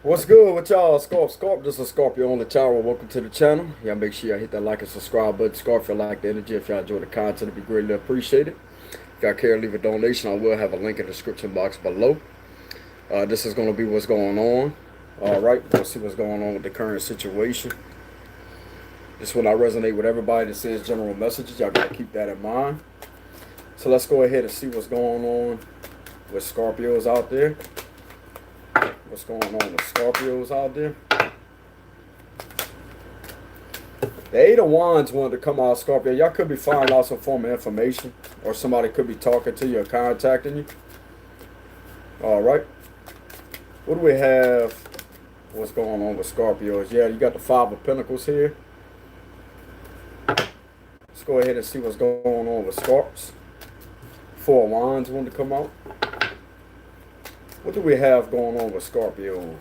What's good with y'all? Scorp. This is Scorpio on the channel. Welcome to the channel. Y'all make sure y'all hit that like and subscribe button. Scorp, if you like the energy, if y'all enjoy the content, it'd be greatly appreciated. If y'all care to leave a donation, I will have a link in the description box below. This is going to be what's going on. Alright, we'll see what's going on with the current situation. This will not resonate with everybody that says general messages. Y'all got to keep that in mind. So let's go ahead and see what's going on with Scorpios out there. What's going on with Scorpios out there? The Eight of Wands wanted to come out, Scorpio. Y'all could be finding out some form of information, or somebody could be talking to you or contacting you. All right. What do we have? What's going on with Scorpios? Yeah, you got the Five of Pentacles here. Let's go ahead and see what's going on with Scorps. Four of Wands wanted to come out. What do we have going on with Scorpios?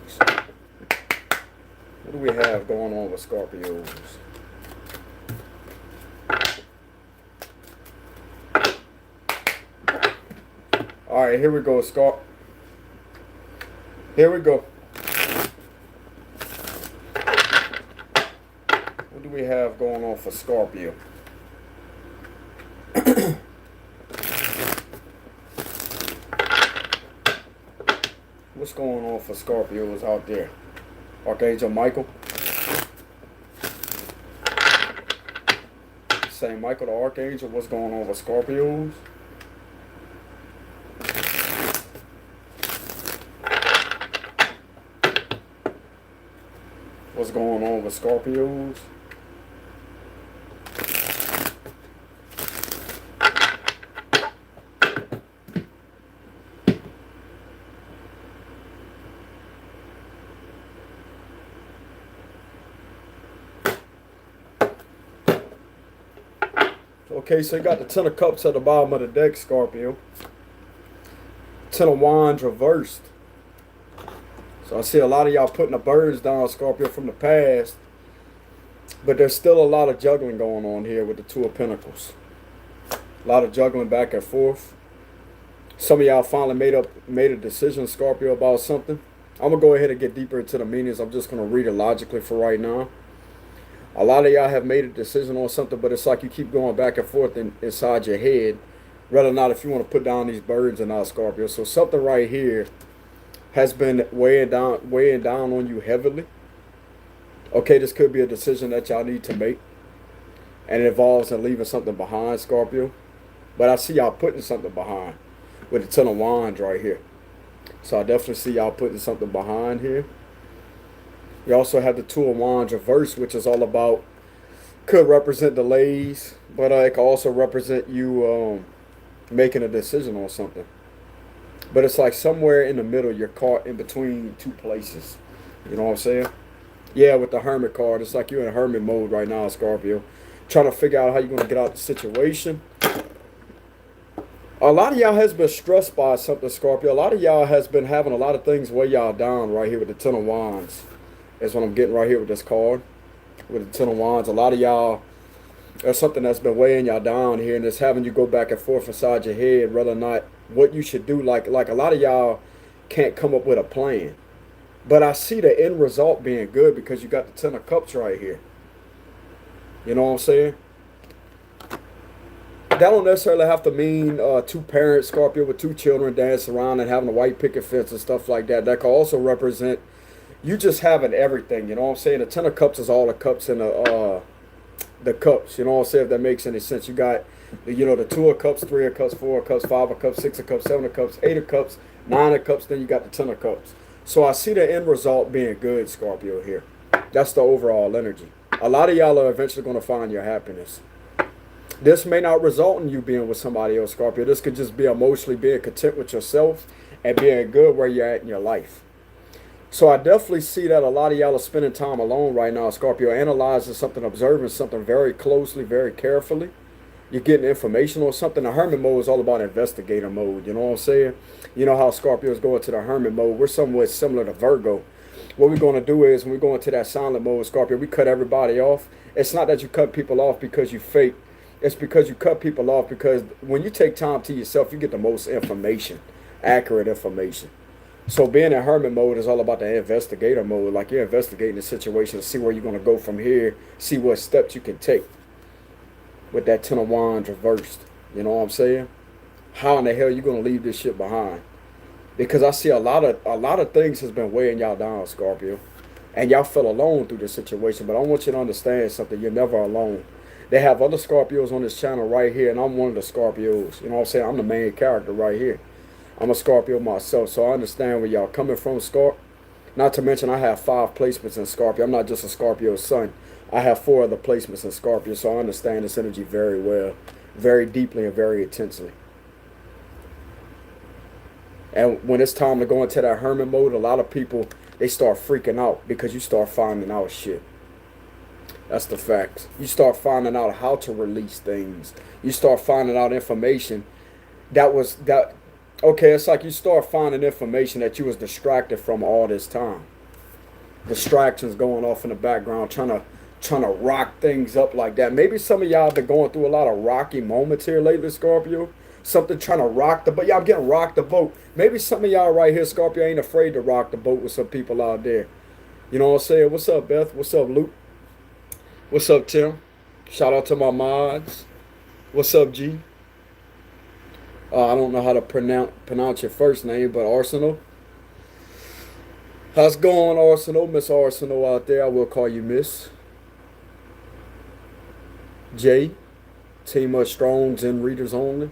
What do we have going on with Scorpios? All right, here we go, Scorp. Here we go. What do we have going on for Scorpio? What's going on for Scorpios out there? Archangel Michael. Saint Michael the Archangel. What's going on with Scorpios? What's going on with Scorpios? Okay, so you got the Ten of Cups at the bottom of the deck, Scorpio. Ten of Wands reversed. So I see a lot of y'all putting the birds down, Scorpio, from the past. But there's still a lot of juggling going on here with the Two of Pentacles. A lot of juggling back and forth. Some of y'all finally made a decision, Scorpio, about something. I'm going to go ahead and get deeper into the meanings. I'm just going to read it logically for right now. A lot of y'all have made a decision on something, but it's like you keep going back and forth inside your head, whether or not if you want to put down these birds or not, Scorpio. So something right here has been weighing down on you heavily. Okay, this could be a decision that y'all need to make, and it involves in leaving something behind, Scorpio. But I see y'all putting something behind with the Ten of Wands right here. So I definitely see y'all putting something behind here. You also have the Two of Wands reversed, which is all about, could represent delays, but it could also represent you making a decision on something. But it's like somewhere in the middle, you're caught in between two places. You know what I'm saying? Yeah, with the Hermit card, it's like you're in hermit mode right now, Scorpio. Trying to figure out how you're going to get out of the situation. A lot of y'all has been stressed by something, Scorpio. A lot of y'all has been having a lot of things weigh y'all down right here with the Ten of Wands. That's what I'm getting right here with this card. With the Ten of Wands. A lot of y'all, there's something that's been weighing y'all down here, and it's having you go back and forth inside your head whether or not what you should do. Like a lot of y'all can't come up with a plan. But I see the end result being good because you got the Ten of Cups right here. You know what I'm saying? That don't necessarily have to mean two parents, Scorpio, with two children dancing around and having a white picket fence and stuff like that. That can also represent you just having everything. You know what I'm saying? The Ten of Cups is all the cups in the cups. You know what I'm saying? If that makes any sense. You got, the Two of Cups, Three of Cups, Four of Cups, Five of Cups, Six of Cups, Seven of Cups, Eight of Cups, Nine of Cups. Then you got the Ten of Cups. So I see the end result being good, Scorpio, here. That's the overall energy. A lot of y'all are eventually going to find your happiness. This may not result in you being with somebody else, Scorpio. This could just be emotionally being content with yourself and being good where you're at in your life. So I definitely see that a lot of y'all are spending time alone right now, Scorpio, analyzing something, observing something very closely, very carefully. You're getting information on something. The hermit mode is all about investigator mode. You know what I'm saying? You know how Scorpios go into the hermit mode. We're somewhat similar to Virgo. What we're going to do is when we go into that silent mode, Scorpio, we cut everybody off. It's not that you cut people off because you fake. It's because you cut people off because when you take time to yourself, you get the most information, accurate information. So being in hermit mode is all about the investigator mode. Like you're investigating the situation to see where you're going to go from here, see what steps you can take with that Ten of Wands reversed. You know what I'm saying? How in the hell you going to leave this shit behind? Because I see a lot of things has been weighing y'all down, Scorpio. And y'all felt alone through this situation. But I want you to understand something. You're never alone. They have other Scorpios on this channel right here, and I'm one of the Scorpios. You know what I'm saying? I'm the main character right here. I'm a Scorpio myself, so I understand where y'all coming from, Scorp. Not to mention I have 5 placements in Scorpio. I'm not just a Scorpio sun. I have 4 other placements in Scorpio, so I understand this energy very well, very deeply and very intensely. And when it's time to go into that hermit mode, a lot of people, they start freaking out because you start finding out shit. That's the facts. You start finding out how to release things. You start finding out information okay, it's like you start finding information that you was distracted from all this time. Distractions going off in the background, trying to rock things up like that. Maybe some of y'all have been going through a lot of rocky moments here lately, Scorpio. Something trying to rock the boat. Yeah, I'm getting rocked the boat. Maybe some of y'all right here, Scorpio, ain't afraid to rock the boat with some people out there. You know what I'm saying? What's up, Beth? What's up, Luke? What's up, Tim? Shout out to my mods. What's up, G? I don't know how to pronounce your first name, but Arsenal. How's it going, Arsenal? Miss Arsenal out there. I will call you Miss. Jay. Team of Strongs and Readers Only.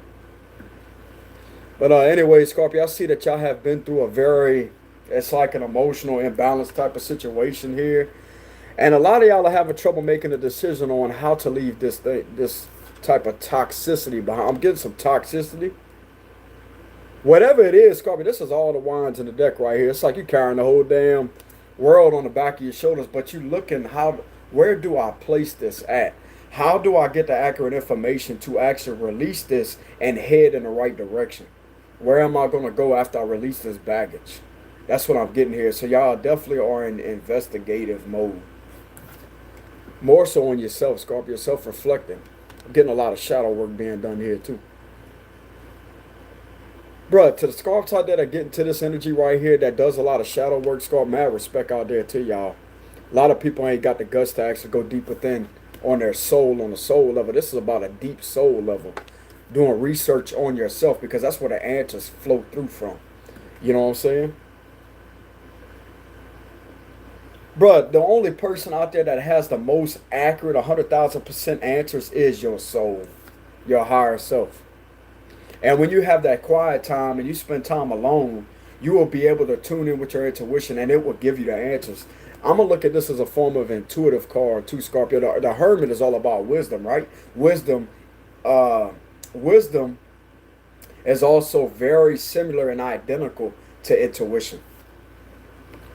But anyway, Scorpio, I see that y'all have been through it's like an emotional imbalance type of situation here. And a lot of y'all are having trouble making a decision on how to leave this type of toxicity behind. I'm getting some toxicity. Whatever it is, Scorpio, this is all the wands in the deck right here. It's like you're carrying the whole damn world on the back of your shoulders, but you looking where do I place this at? How do I get the accurate information to actually release this and head in the right direction? Where am I going to go after I release this baggage? That's what I'm getting here. So y'all definitely are in investigative mode. More so on yourself, Scorpio, self-reflecting. I'm getting a lot of shadow work being done here too. Bruh, to the Scorps out there that get into this energy right here that does a lot of shadow work, Scorp, mad respect out there to y'all. A lot of people ain't got the guts to actually go deep within on their soul, on the soul level. This is about a deep soul level. Doing research on yourself because that's where the answers flow through from. You know what I'm saying? Bruh, the only person out there that has the most accurate 100,000% answers is your soul, your higher self. And when you have that quiet time and you spend time alone, you will be able to tune in with your intuition and it will give you the answers. I'm going to look at this as a form of intuitive card too, Scorpio. The hermit is all about wisdom, right? Wisdom is also very similar and identical to intuition.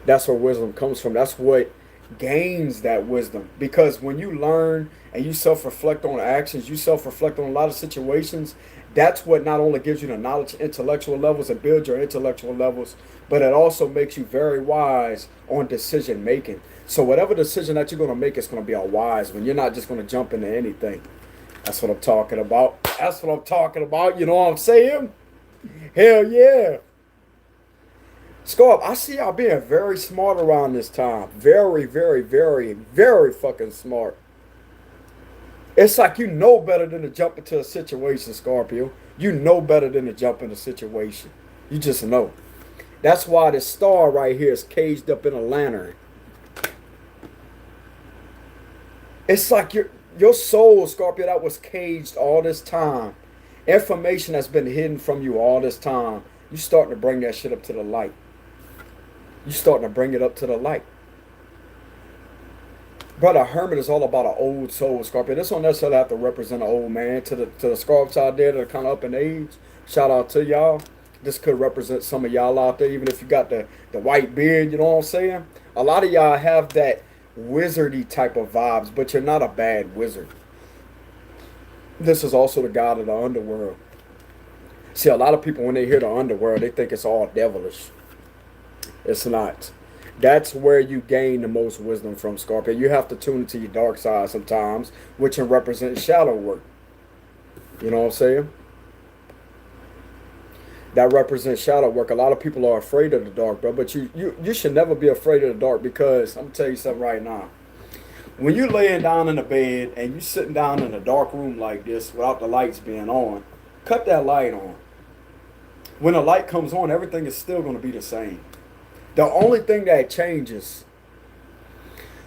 That's where wisdom comes from. That's what gains that wisdom. Because when you learn and you self-reflect on actions, you self-reflect on a lot of situations, that's what not only gives you the knowledge, intellectual levels, and builds your intellectual levels, but it also makes you very wise on decision making. So whatever decision that you're going to make is going to be a wise one. You're not just going to jump into anything. That's what I'm talking about. That's what I'm talking about. You know what I'm saying? Hell yeah. Scorp, I see y'all being very smart around this time. Very, very, very, very fucking smart. It's like you know better than to jump into a situation, Scorpio. You know better than to jump in a situation. You just know. That's why this star right here is caged up in a lantern. It's like your soul, Scorpio, that was caged all this time. Information that's been hidden from you all this time. You starting to bring that shit up to the light. You starting to bring it up to the light. Brother, hermit is all about an old soul, Scorpio. This don't necessarily have to represent an old man. To the Scorpios out there that are kind of up in age, shout out to y'all. This could represent some of y'all out there, even if you got the white beard, you know what I'm saying? A lot of y'all have that wizardy type of vibes, but you're not a bad wizard. This is also the god of the underworld. See, a lot of people, when they hear the underworld, they think it's all devilish. It's not. That's where you gain the most wisdom from, Scorpio. You have to tune into your dark side sometimes, which can represent shadow work. You know what I'm saying? That represents shadow work. A lot of people are afraid of the dark, bro. But you should never be afraid of the dark, because I'm going to tell you something right now. When you're laying down in the bed and you're sitting down in a dark room like this without the lights being on, cut that light on. When the light comes on, everything is still going to be the same. The only thing that changes,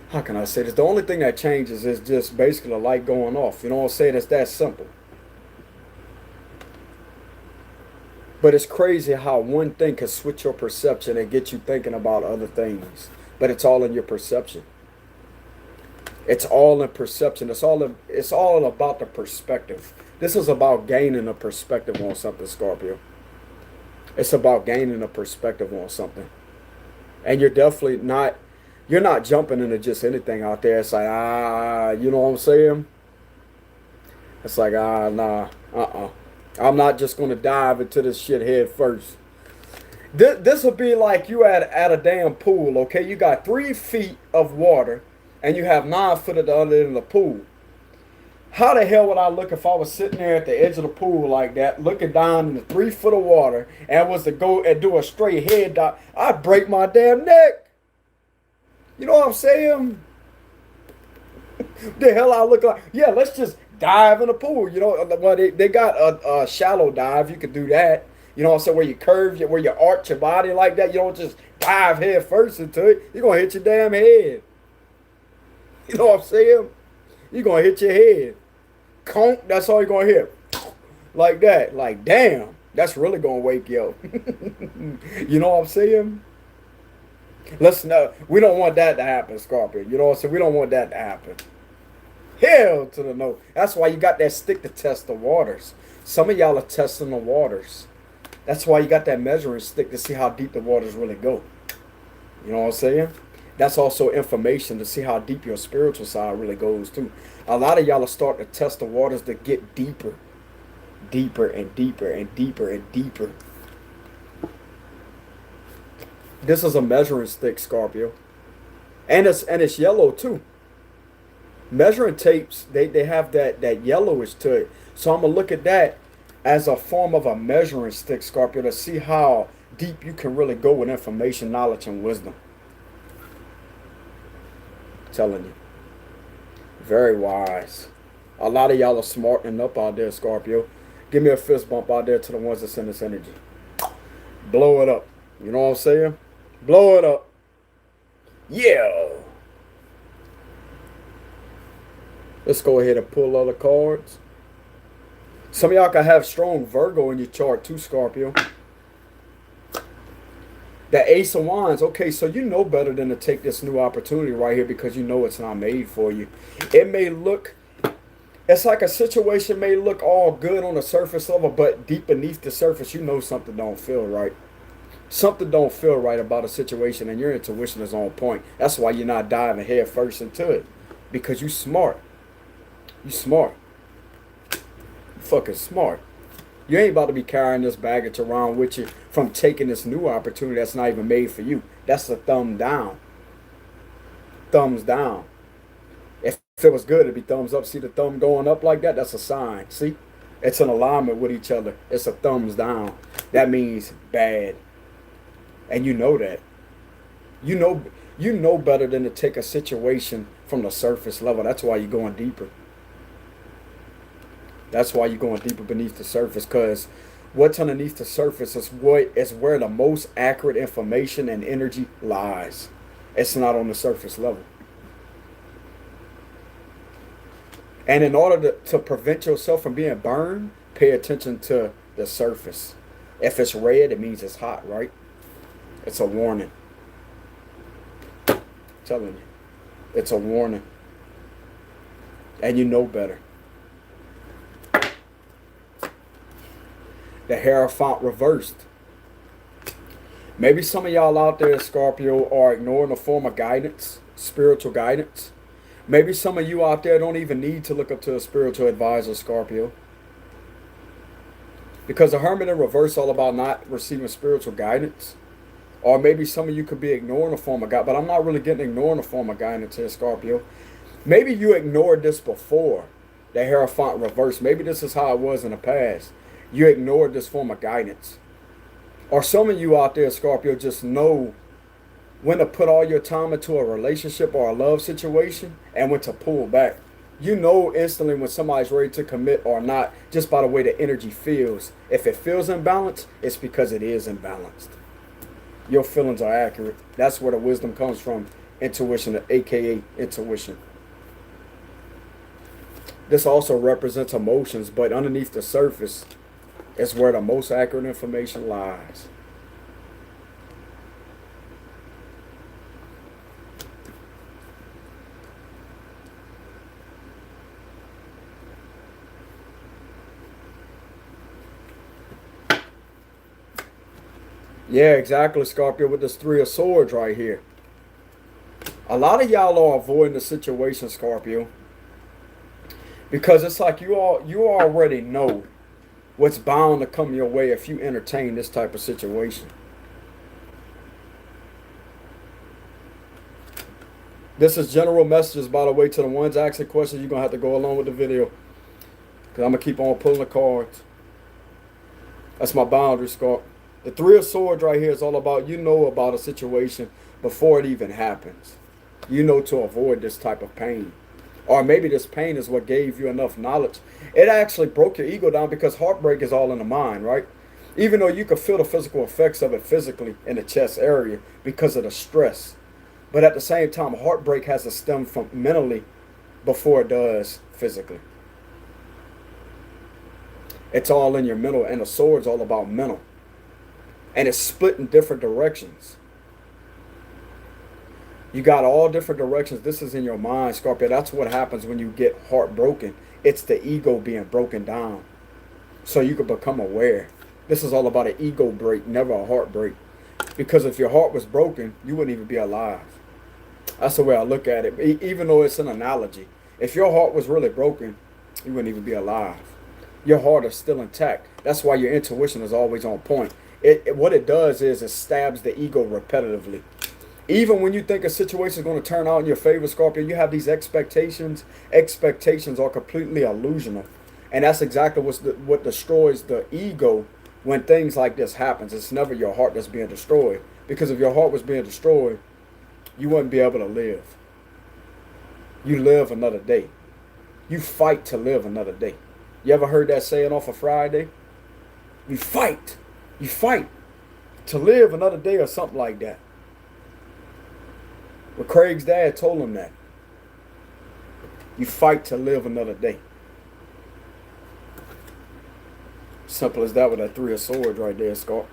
how can I say this? The only thing that changes is just basically the light going off. You know what I'm saying? It's that simple. But it's crazy how one thing can switch your perception and get you thinking about other things. But it's all in your perception. It's all in perception. It's all about the perspective. This is about gaining a perspective on something, Scorpio. It's about gaining a perspective on something. And you're definitely not, you're not jumping into just anything out there. It's like, you know what I'm saying? It's like, nah, I'm not just going to dive into this shit head first. This will be like you at a damn pool, okay? You got 3 feet of water, and you have 9 foot at the other end of the pool. How the hell would I look if I was sitting there at the edge of the pool like that, looking down in the 3 foot of water, and was to go and do a straight head dive? I'd break my damn neck. You know what I'm saying? The hell I look like? Yeah, let's just dive in the pool. You know, well, they got a shallow dive. You could do that. You know what I'm saying? Where you curve, where you arch your body like that. You don't just dive head first into it. You're going to hit your damn head. You know what I'm saying? You're going to hit your head. Conk, that's all you're going to hit. Like that. Like, damn. That's really going to wake you up. You know what I'm saying? Listen, we don't want that to happen, Scorpio. You know what I'm saying? We don't want that to happen. Hell to the no. That's why you got that stick to test the waters. Some of y'all are testing the waters. That's why you got that measuring stick to see how deep the waters really go. You know what I'm saying? That's also information to see how deep your spiritual side really goes too. A lot of y'all are starting to test the waters to get deeper. Deeper and deeper and deeper and deeper. This is a measuring stick, Scorpio. And it's yellow too. Measuring tapes, they have that yellowish to it. So I'm going to look at that as a form of a measuring stick, Scorpio, to see how deep you can really go with information, knowledge, and wisdom. I'm telling you. Very wise. A lot of y'all are smartening up out there, Scorpio. Give me a fist bump out there to the ones that send this energy. Blow it up. You know what I'm saying? Blow it up. Yeah. Let's go ahead and pull other cards. Some of y'all can have strong Virgo in your chart too, Scorpio. The Ace of Wands. Okay, so you know better than to take this new opportunity right here because you know it's not made for you. It may look, it's like a situation may look all good on the surface level, but deep beneath the surface, you know something don't feel right. Something don't feel right about a situation, and your intuition is on point. That's why you're not diving head first into it, because you smart. You smart. You fucking smart. You ain't about to be carrying this baggage around with you from taking this new opportunity that's not even made for you. That's a thumb down. Thumbs down. If it was good, it'd be thumbs up. See the thumb going up like that? That's a sign. See? It's an alignment with each other. It's a thumbs down. That means bad. And you know that. You know better than to take a situation from the surface level. That's why you're going deeper. That's why you're going deeper beneath the surface, because what's underneath the surface is where the most accurate information and energy lies. It's not on the surface level. And in order to prevent yourself from being burned, pay attention to the surface. If it's red, it means it's hot, right? It's a warning. I'm telling you. It's a warning. And you know better. The Hierophant reversed. Maybe some of y'all out there, Scorpio, are ignoring a form of guidance, spiritual guidance. Maybe some of you out there don't even need to look up to a spiritual advisor, Scorpio. Because the Hermit in reverse is all about not receiving spiritual guidance. Or maybe some of you could be ignoring a form of guidance. But I'm not really getting ignoring a form of guidance here, Scorpio. Maybe you ignored this before, the Hierophant reverse. Maybe this is how it was in the past. You ignored this form of guidance. Or some of you out there, Scorpio, just know when to put all your time into a relationship or a love situation and when to pull back. You know instantly when somebody's ready to commit or not just by the way the energy feels. If it feels imbalanced, it's because it is imbalanced. Your feelings are accurate. That's where the wisdom comes from. Intuition, aka intuition. This also represents emotions, but underneath the surface is where the most accurate information lies. Yeah, exactly, Scorpio, with this Three of Swords right here. A lot of y'all are avoiding the situation, Scorpio, because it's like you already know what's bound to come your way if you entertain this type of situation. This is general messages, by the way, to the ones asking questions. You're going to have to go along with the video, because I'm going to keep on pulling the cards. That's my boundary, Scorpio. The Three of Swords right here is all about, you know about a situation before it even happens. You know to avoid this type of pain. Or maybe this pain is what gave you enough knowledge. It actually broke your ego down, because heartbreak is all in the mind, right? Even though you can feel the physical effects of it physically in the chest area because of the stress. But at the same time, heartbreak has to stem from mentally before it does physically. It's all in your mental, and the sword's all about mental. And it's split in different directions. You got all different directions. This is in your mind, Scorpio. That's what happens when you get heartbroken. It's the ego being broken down, so you can become aware. This is all about an ego break, never a heartbreak. Because if your heart was broken, you wouldn't even be alive. That's the way I look at it. Even though it's an analogy. If your heart was really broken, you wouldn't even be alive. Your heart is still intact. That's why your intuition is always on point. What it does is it stabs the ego repetitively. Even when you think a situation is going to turn out in your favor, Scorpio, you have these expectations. Expectations are completely illusional. And that's exactly what destroys the ego when things like this happens. It's never your heart that's being destroyed. Because if your heart was being destroyed, you wouldn't be able to live. You live another day. You fight to live another day. You ever heard that saying off of Friday? You fight. You fight to live another day or something like that. Well, Craig's dad told him that. You fight to live another day. Simple as that with that Three of Swords right there, Scott.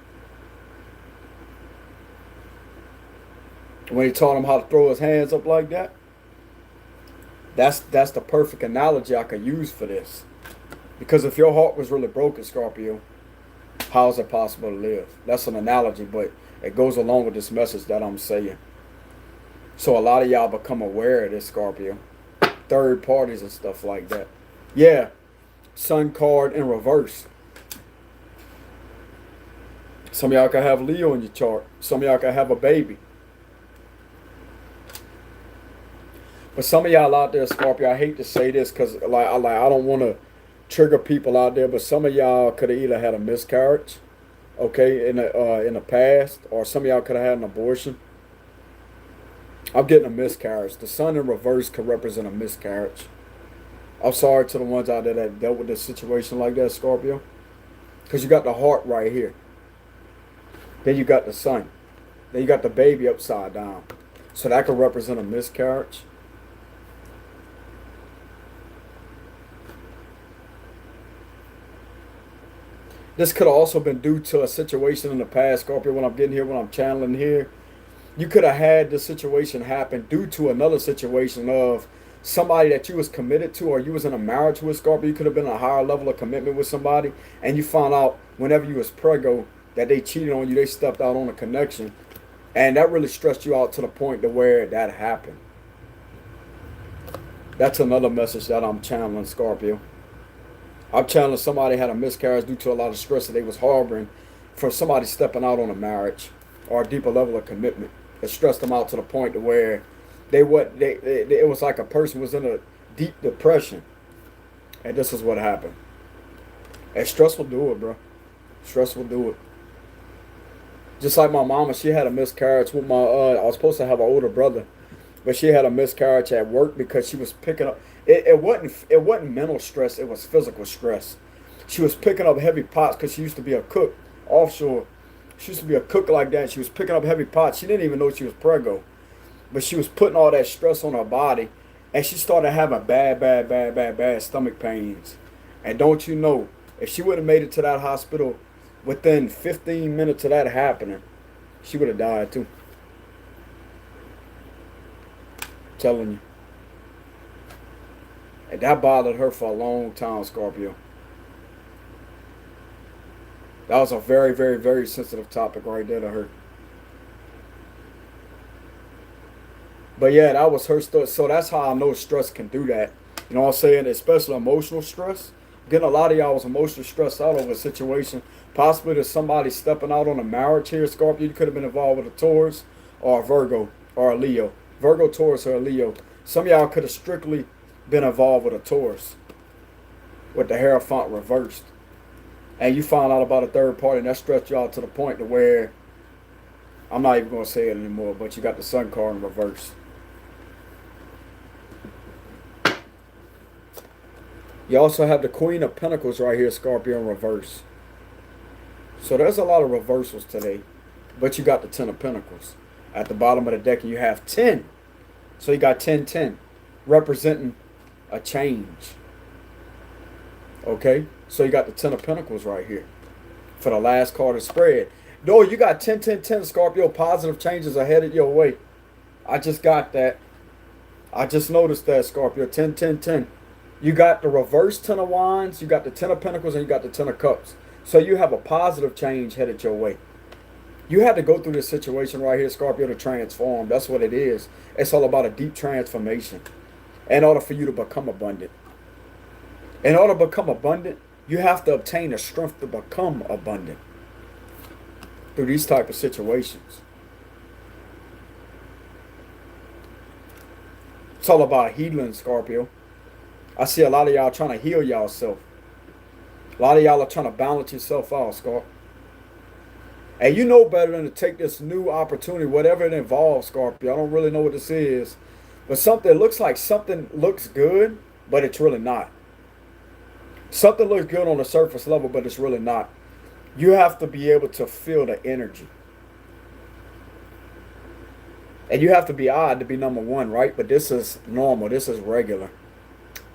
When he taught him how to throw his hands up like that, that's the perfect analogy I could use for this. Because if your heart was really broken, Scorpio, how is it possible to live? That's an analogy, but it goes along with this message that I'm saying. So a lot of y'all become aware of this, Scorpio. Third parties and stuff like that. Yeah. Sun card in reverse. Some of y'all can have Leo in your chart. Some of y'all can have a baby. But some of y'all out there, Scorpio, I hate to say this because I don't want to trigger people out there, but some of y'all could have either had a miscarriage, okay, in the past, or some of y'all could have had an abortion. I'm getting a miscarriage. The sun in reverse could represent a miscarriage. I'm sorry to the ones out there that dealt with a situation like that, Scorpio, because you got the heart right here. Then you got the sun. Then you got the baby upside down. So that could represent a miscarriage. This could have also been due to a situation in the past, Scorpio, when I'm getting here, when I'm channeling here. You could have had this situation happen due to another situation of somebody that you was committed to, or you was in a marriage with, Scorpio. You could have been in a higher level of commitment with somebody, and you found out whenever you was preggo that they cheated on you, they stepped out on a connection. And that really stressed you out to the point to where that happened. That's another message that I'm channeling, Scorpio. I'm channeling somebody had a miscarriage due to a lot of stress that they was harboring for somebody stepping out on a marriage or a deeper level of commitment. It stressed them out to the point to where it was like a person was in a deep depression. And this is what happened. And stress will do it, bro. Stress will do it. Just like my mama, she had a miscarriage with my, I was supposed to have an older brother, but she had a miscarriage at work because she was picking up, it wasn't mental stress, it was physical stress. She was picking up heavy pots because she used to be a cook offshore. She used to be a cook like that. She was picking up heavy pots. She didn't even know she was preggo. But she was putting all that stress on her body. And she started having bad stomach pains. And don't you know, if she would have made it to that hospital within 15 minutes of that happening, she would have died too. I'm telling you. And that bothered her for a long time, Scorpio. That was a very sensitive topic right there to her. But yeah, that was her story. So that's how I know stress can do that. You know what I'm saying? Especially emotional stress. Getting a lot of y'all was emotionally stressed out over a situation. Possibly there's somebody stepping out on a marriage here, Scorpio. You could have been involved with a Taurus or a Virgo or a Leo. Virgo, Taurus, or a Leo. Some of y'all could have strictly been involved with a Taurus with the Hierophant reversed. And you found out about a third party, and that stressed y'all to the point to where, I'm not even going to say it anymore, but you got the Sun card in reverse. You also have the Queen of Pentacles right here, Scorpio, in reverse. So there's a lot of reversals today. But you got the Ten of Pentacles. At the bottom of the deck, you have 10. So you got 10, representing a change. Okay? So you got the Ten of Pentacles right here for the last card of spread. No, you got 10, Scorpio. Positive changes are headed your way. I just got that. I just noticed that, Scorpio. 10. You got the reverse Ten of Wands, you got the Ten of Pentacles, and you got the Ten of Cups. So you have a positive change headed your way. You had to go through this situation right here, Scorpio, to transform. That's what it is. It's all about a deep transformation in order for you to become abundant. In order to become abundant, you have to obtain the strength to become abundant through these type of situations. It's all about healing, Scorpio. I see a lot of y'all trying to heal y'allself. A lot of y'all are trying to balance yourself out, Scorp. And you know better than to take this new opportunity, whatever it involves, Scorpio. I don't really know what this is. But something looks like something looks good, but it's really not. Something looks good on the surface level, but it's really not. You have to be able to feel the energy. And you have to be odd to be number one, right? But this is normal. This is regular.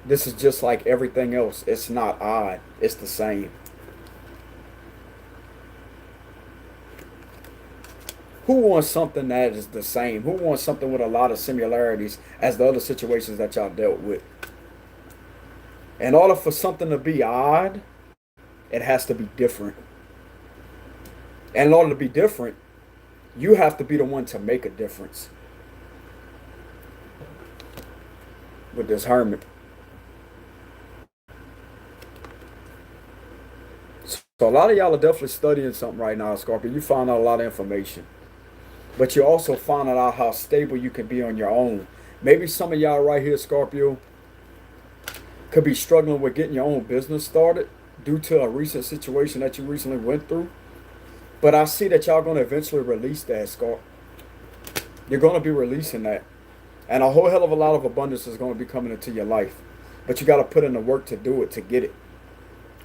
This is just like everything else. It's not odd. It's the same. Who wants something that is the same? Who wants something with a lot of similarities as the other situations that y'all dealt with? In order for something to be odd, it has to be different. And in order to be different, you have to be the one to make a difference. With this hermit. So a lot of y'all are definitely studying something right now, Scorpio. You found out a lot of information. But you also found out how stable you can be on your own. Maybe some of y'all right here, Scorpio, could be struggling with getting your own business started due to a recent situation that you recently went through. But I see that y'all going to eventually release that, Scorp. You're going to be releasing that. And a whole hell of a lot of abundance is going to be coming into your life. But you got to put in the work to do it, to get it.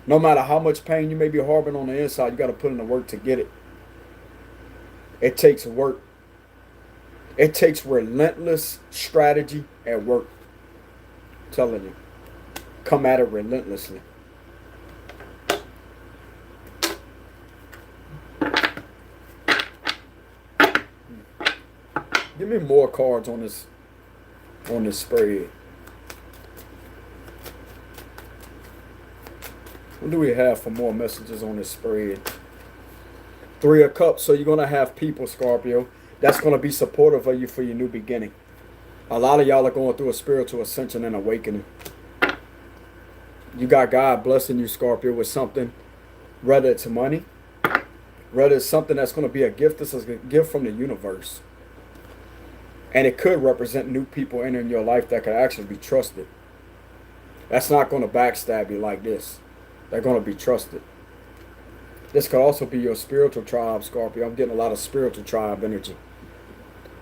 No matter how much pain you may be harboring on the inside, you got to put in the work to get it. It takes work. It takes relentless strategy and work. I'm telling you. Come at it relentlessly. Give me more cards on this spread. What do we have for more messages on this spread? 3 of Cups. So you're going to have people, Scorpio, that's going to be supportive of you for your new beginning. A lot of y'all are going through a spiritual ascension and awakening. You got God blessing you, Scorpio, with something. Whether it's money, whether it's something that's going to be a gift. This is a gift from the universe. And it could represent new people entering your life that could actually be trusted. That's not going to backstab you like this. They're going to be trusted. This could also be your spiritual tribe, Scorpio. I'm getting a lot of spiritual tribe energy.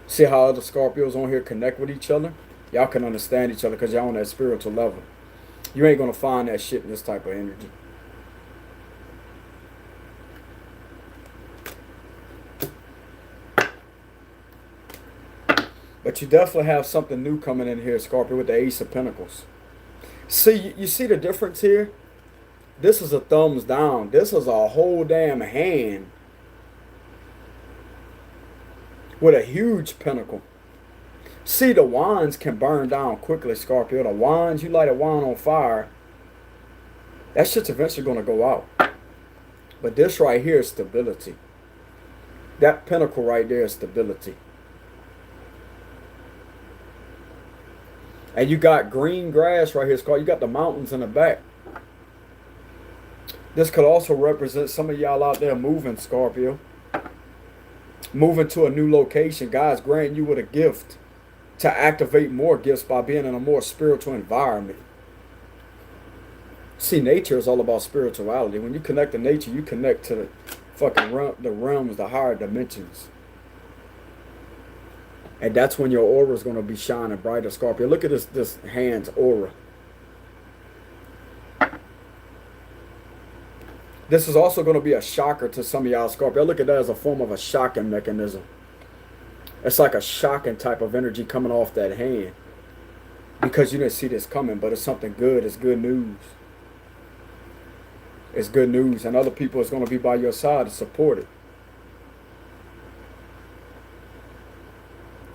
See how other Scorpios on here connect with each other? Y'all can understand each other because y'all on that spiritual level. You ain't going to find that shit in this type of energy. But you definitely have something new coming in here, Scorpio, with the Ace of Pentacles. See, you see the difference here? This is a thumbs down. This is a whole damn hand with a huge pentacle. See, the wands can burn down quickly, Scorpio. The wands, you light a wand on fire, that shit's eventually going to go out. But this right here is stability. That pentacle right there is stability. And you got green grass right here, Scorpio. You got the mountains in the back. This could also represent some of y'all out there moving, Scorpio. Moving to a new location. God's granting you with a gift to activate more gifts by being in a more spiritual environment. See, nature is all about spirituality. When you connect to nature, you connect to the fucking the realms, the higher dimensions. And that's when your aura is going to be shining brighter, Scorpio. Look at this hand's aura. This is also going to be a shocker to some of y'all, Scorpio. I look at that as a form of a shocking mechanism. It's like a shocking type of energy coming off that hand. Because you didn't see this coming, but it's something good. It's good news. It's good news. And other people is going to be by your side to support it.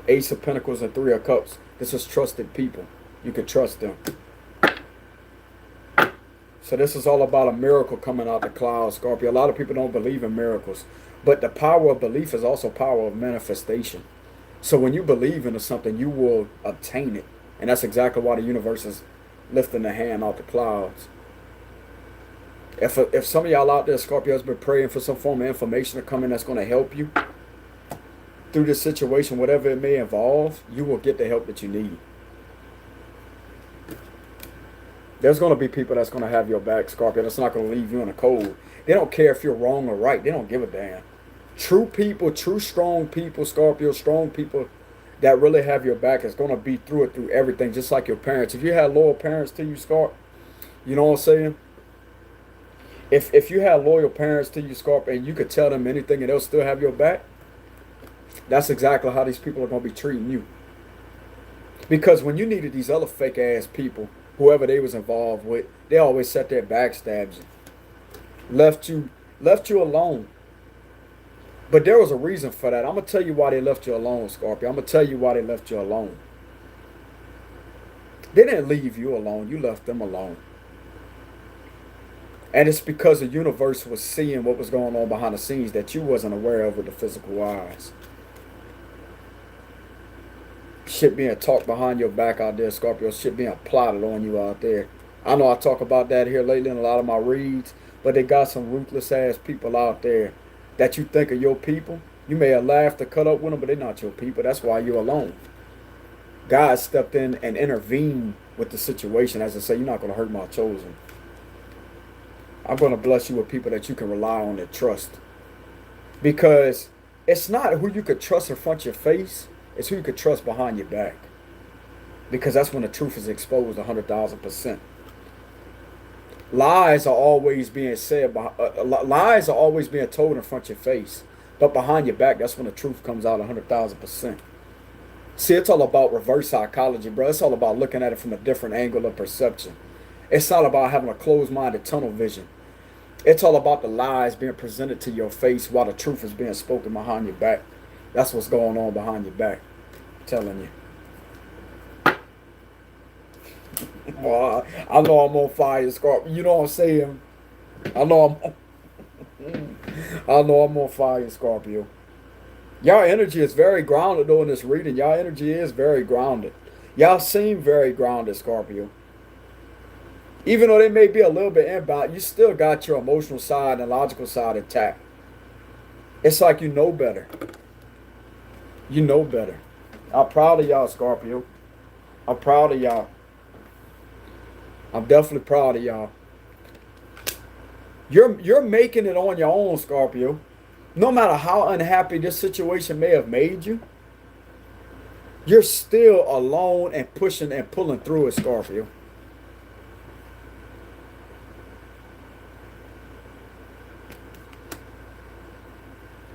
Ace of Pentacles and Three of Cups. This is trusted people. You can trust them. So this is all about a miracle coming out the clouds, Scorpio. A lot of people don't believe in miracles. But the power of belief is also power of manifestation. So when you believe into something, you will obtain it. And that's exactly why the universe is lifting the hand out the clouds. If some of y'all out there, Scorpio, has been praying for some form of information to come in that's going to help you through this situation, whatever it may involve, you will get the help that you need. There's going to be people that's going to have your back, Scorpio. That's not going to leave you in the cold. They don't care if you're wrong or right. They don't give a damn. True people, true strong people, Scorpio, strong people that really have your back is going to be through everything, just like your parents. If you had loyal parents to you, Scorpio, you know what I'm saying? If you had loyal parents to you, Scorpio, and you could tell them anything and they'll still have your back, that's exactly how these people are going to be treating you. Because when you needed these other fake ass people, whoever they was involved with, they always sat there and backstabbed you. Left you alone. But there was a reason for that. I'm going to tell you why they left you alone, Scorpio. I'm going to tell you why they left you alone. They didn't leave you alone. You left them alone. And it's because the universe was seeing what was going on behind the scenes that you wasn't aware of with the physical eyes. Shit being talked behind your back out there, Scorpio. Shit being plotted on you out there. I know I talk about that here lately in a lot of my reads, but they got some ruthless ass people out there that you think are your people. You may have laughed or cut up with them, but they're not your people. That's why you're alone. God stepped in and intervened with the situation as I say, you're not going to hurt my chosen. I'm going to bless you with people that you can rely on and trust. Because it's not who you could trust in front of your face. It's who you could trust behind your back. Because that's when the truth is exposed 100,000%. Lies are always being said. Lies are always being told in front of your face. But behind your back, that's when the truth comes out 100,000%. See, it's all about reverse psychology, bro. It's all about looking at it from a different angle of perception. It's not about having a closed-minded tunnel vision. It's all about the lies being presented to your face while the truth is being spoken behind your back. That's what's going on behind your back. I'm telling you. Boy, I know I'm on fire, Scorpio. You know what I'm saying? I know I'm on fire, Scorpio. Y'all energy is very grounded though in this reading. Y'all energy is very grounded. Y'all seem very grounded, Scorpio. Even though they may be a little bit inbound, you still got your emotional side and logical side intact. It's like you know better. You know better. I'm proud of y'all, Scorpio. I'm proud of y'all. I'm definitely proud of y'all. You're making it on your own, Scorpio. No matter how unhappy this situation may have made you, you're still alone and pushing and pulling through it, Scorpio.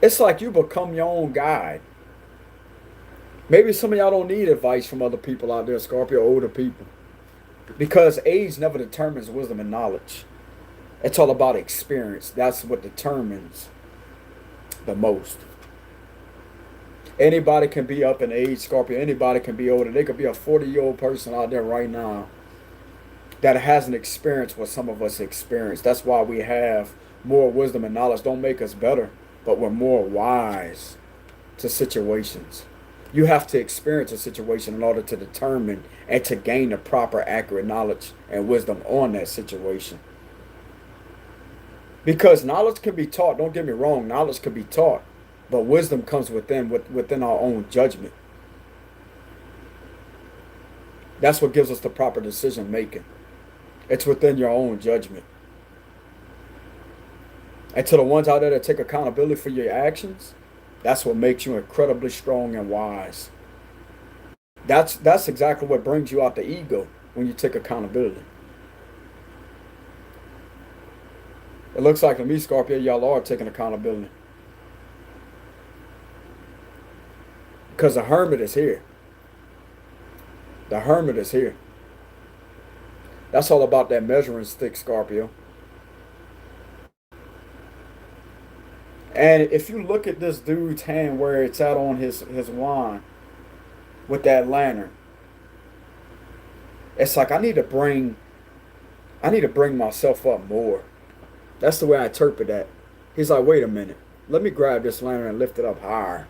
It's like you become your own guide. Maybe some of y'all don't need advice from other people out there, Scorpio, older people. Because age never determines wisdom and knowledge. It's all about experience. That's what determines the most. Anybody can be up in age, Scorpio. Anybody can be older. They could be a 40-year-old person out there right now that hasn't experienced what some of us experience. That's why we have more wisdom and knowledge. Don't make us better, but we're more wise to situations. You have to experience a situation in order to determine and to gain the proper, accurate knowledge and wisdom on that situation. Because knowledge can be taught. Don't get me wrong. Knowledge can be taught. But wisdom comes within our own judgment. That's what gives us the proper decision making. It's within your own judgment. And to the ones out there that take accountability for your actions, that's what makes you incredibly strong and wise. That's exactly what brings you out the ego when you take accountability. It looks like to me, Scorpio, y'all are taking accountability. Because the hermit is here. The hermit is here. That's all about that measuring stick, Scorpio. And if you look at this dude's hand where it's at on his wand with that lantern, it's like I need to bring myself up more. That's the way I interpret that. He's like, wait a minute. Let me grab this lantern and lift it up higher.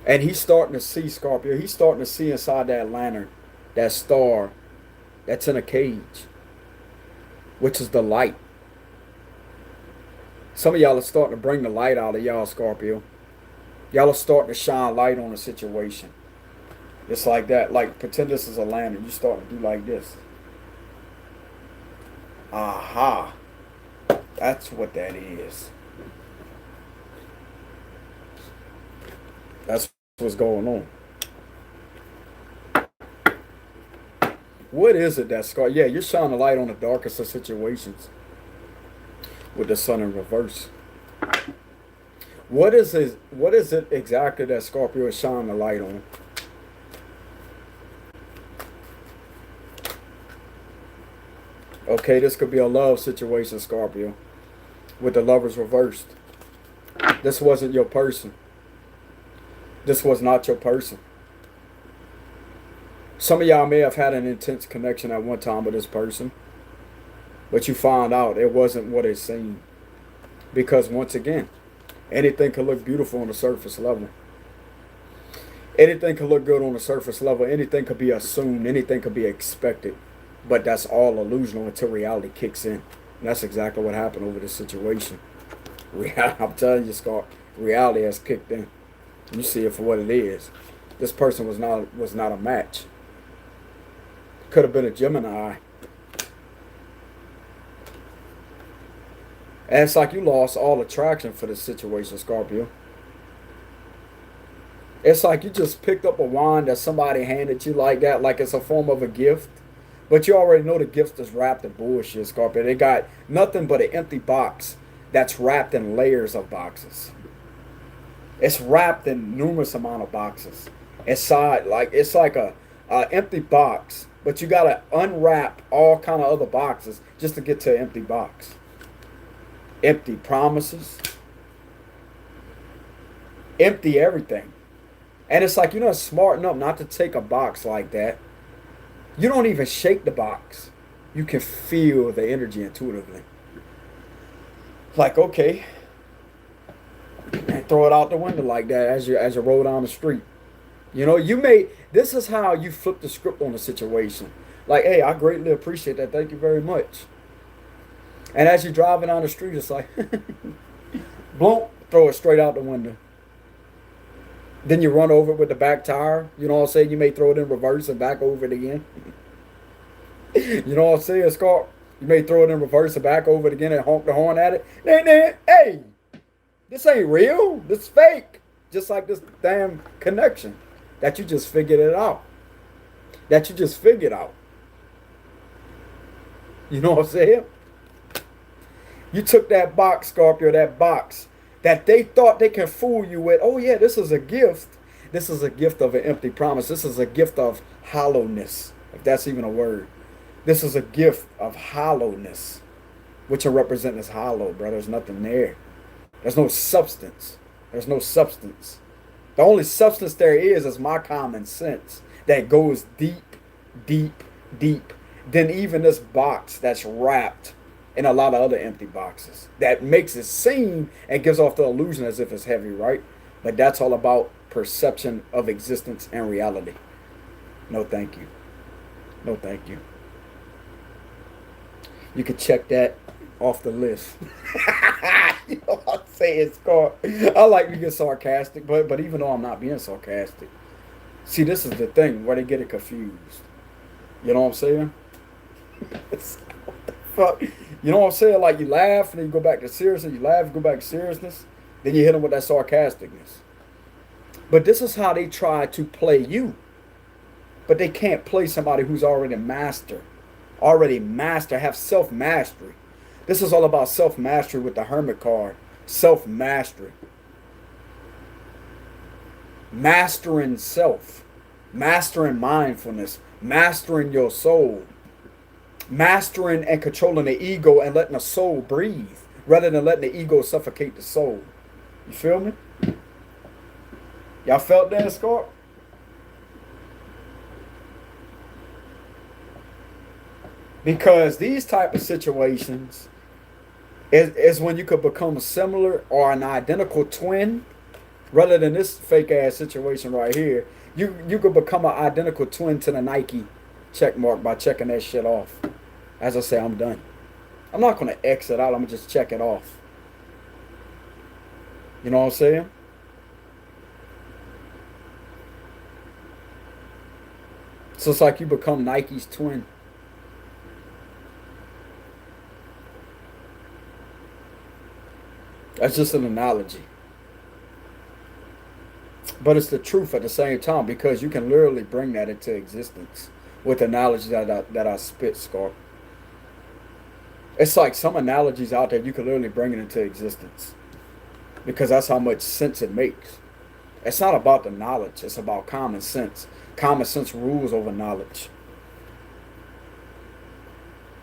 And he's starting to see, Scorpio. He's starting to see inside that lantern, that star that's in a cage, which is the light. Some of y'all are starting to bring the light out of y'all, Scorpio. Y'all are starting to shine light on the situation. It's like that. Like, pretend this is a lantern. You start to do like this. Aha. That's what that is. That's what's going on. What is it that's Scorpio? Yeah, you're shining a light on the darkest of situations with the sun in reverse. What is it exactly that Scorpio is shining a light on? Okay, this could be a love situation, Scorpio, with the lovers reversed. This wasn't your person. This was not your person. Some of y'all may have had an intense connection at one time with this person, but you found out it wasn't what it seemed. Because once again, anything can look beautiful on the surface level. Anything can look good on the surface level. Anything could be assumed. Anything could be expected. But that's all illusional until reality kicks in. And that's exactly what happened over this situation. I'm telling you, Scott, reality has kicked in. You see it for what it is. This person was not a match. Could have been a Gemini. And it's like you lost all attraction for this situation, Scorpio. It's like you just picked up a wand that somebody handed you like that, like it's a form of a gift. But you already know the gift is wrapped in bullshit, Scorpio. They got nothing but an empty box that's wrapped in layers of boxes. It's wrapped in numerous amount of boxes. Inside, like it's like a empty box, but you gotta unwrap all kind of other boxes just to get to an empty box. Empty promises. Empty everything. And it's like you're not smart enough not to take a box like that. You don't even shake the box. You can feel the energy intuitively. Like, okay. And throw it out the window like that as you roll down the street. You know, this is how you flip the script on the situation. Like, hey, I greatly appreciate that. Thank you very much. And as you're driving down the street, it's like, boom, throw it straight out the window. Then you run over it with the back tire. You know what I'm saying? You may throw it in reverse and back over it again. You know what I'm saying, Scarp? You may throw it in reverse and back over it again and honk the horn at it. Hey, this ain't real. This is fake. Just like this damn connection that you just figured it out. That you just figured out. You know what I'm saying? You took that box, Scorpio, that box that they thought they can fool you with. Oh yeah, this is a gift. This is a gift of an empty promise. This is a gift of hollowness, if that's even a word. This is a gift of hollowness. What you're representing is hollow, bro. There's nothing there. There's no substance. There's no substance. The only substance there is my common sense that goes deep, deep, deep. Then even this box that's wrapped in a lot of other empty boxes that makes it seem and gives off the illusion as if it's heavy, right? But that's all about perception of existence and reality. No, thank you. No, thank you. You could check that off the list. You know what I'm saying, Scar? I like to get sarcastic, but even though I'm not being sarcastic, see, this is the thing where they get it confused. You know what I'm saying? What the fuck? You know what I'm saying? Like you laugh and then you go back to seriousness. You laugh, you go back to seriousness. Then you hit them with that sarcasticness. But this is how they try to play you. But they can't play somebody who's already master. Have self-mastery. This is all about self-mastery with the Hermit card. Self-mastery. Mastering self. Mastering mindfulness. Mastering your soul. Mastering and controlling the ego and letting the soul breathe rather than letting the ego suffocate the soul. You feel me? Y'all felt that, Scorp? Because these type of situations is when you could become similar or an identical twin rather than this fake ass situation right here. You could become an identical twin to the Nike check mark by checking that shit off. As I say, I'm done. I'm not going to exit out. I'm going to just check it off. You know what I'm saying? So it's like you become Nike's twin. That's just an analogy. But it's the truth at the same time because you can literally bring that into existence with analogies that I spit, Scarp. It's like some analogies out there you can literally bring it into existence because that's how much sense it makes. It's not about the knowledge. It's about common sense. Common sense rules over knowledge.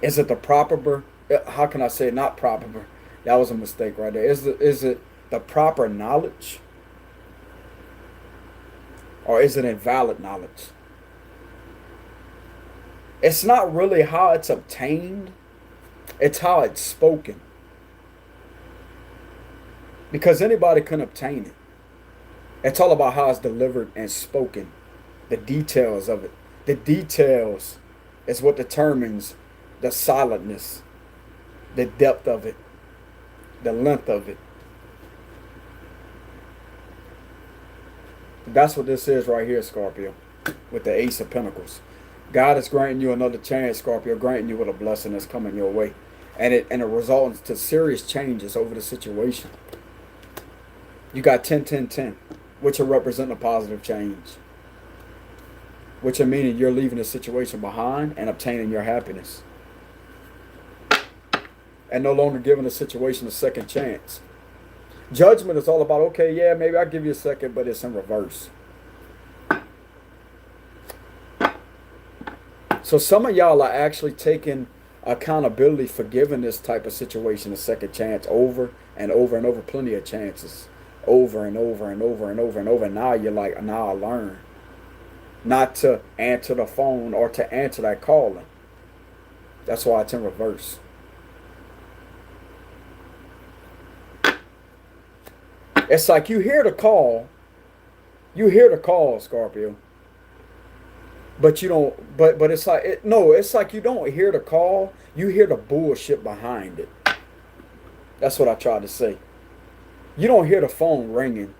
Is it the proper? How can I say it? Not proper? That was a mistake right there. Is it the proper knowledge? Or is it invalid knowledge? It's not really how it's obtained. It's how it's spoken. Because anybody can obtain it. It's all about how it's delivered and spoken. The details of it. The details is what determines the solidness, the depth of it, the length of it. That's what this is right here, Scorpio, with the Ace of Pentacles. God is granting you another chance, Scorpio, granting you with a blessing that's coming your way. And it results to serious changes over the situation. You got 10, 10, 10, which will represent a positive change. Which will mean you're leaving the situation behind and obtaining your happiness. And no longer giving the situation a second chance. Judgment is all about, okay, yeah, maybe I'll give you a second, but it's in reverse. So some of y'all are actually taking accountability for giving this type of situation a second chance over and over and over, plenty of chances. Over and over and over and over and over. And now you're like, now I learn not to answer the phone or to answer that calling. That's why it's in reverse. It's like you hear the call. You hear the call, Scorpio. But you don't, but it's like, it's like you don't hear the call. You hear the bullshit behind it. That's what I tried to say. You don't hear the phone ringing.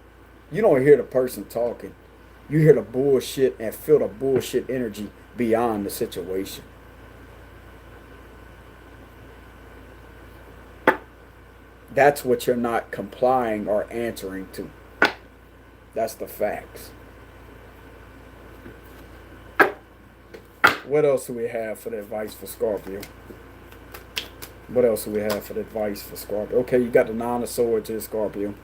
You don't hear the person talking. You hear the bullshit and feel the bullshit energy beyond the situation. That's what you're not complying or answering to. That's the facts. What else do we have for the advice for Scorpio? What else do we have for the advice for Scorpio? Okay, you got the Nine of Swords here, Scorpio.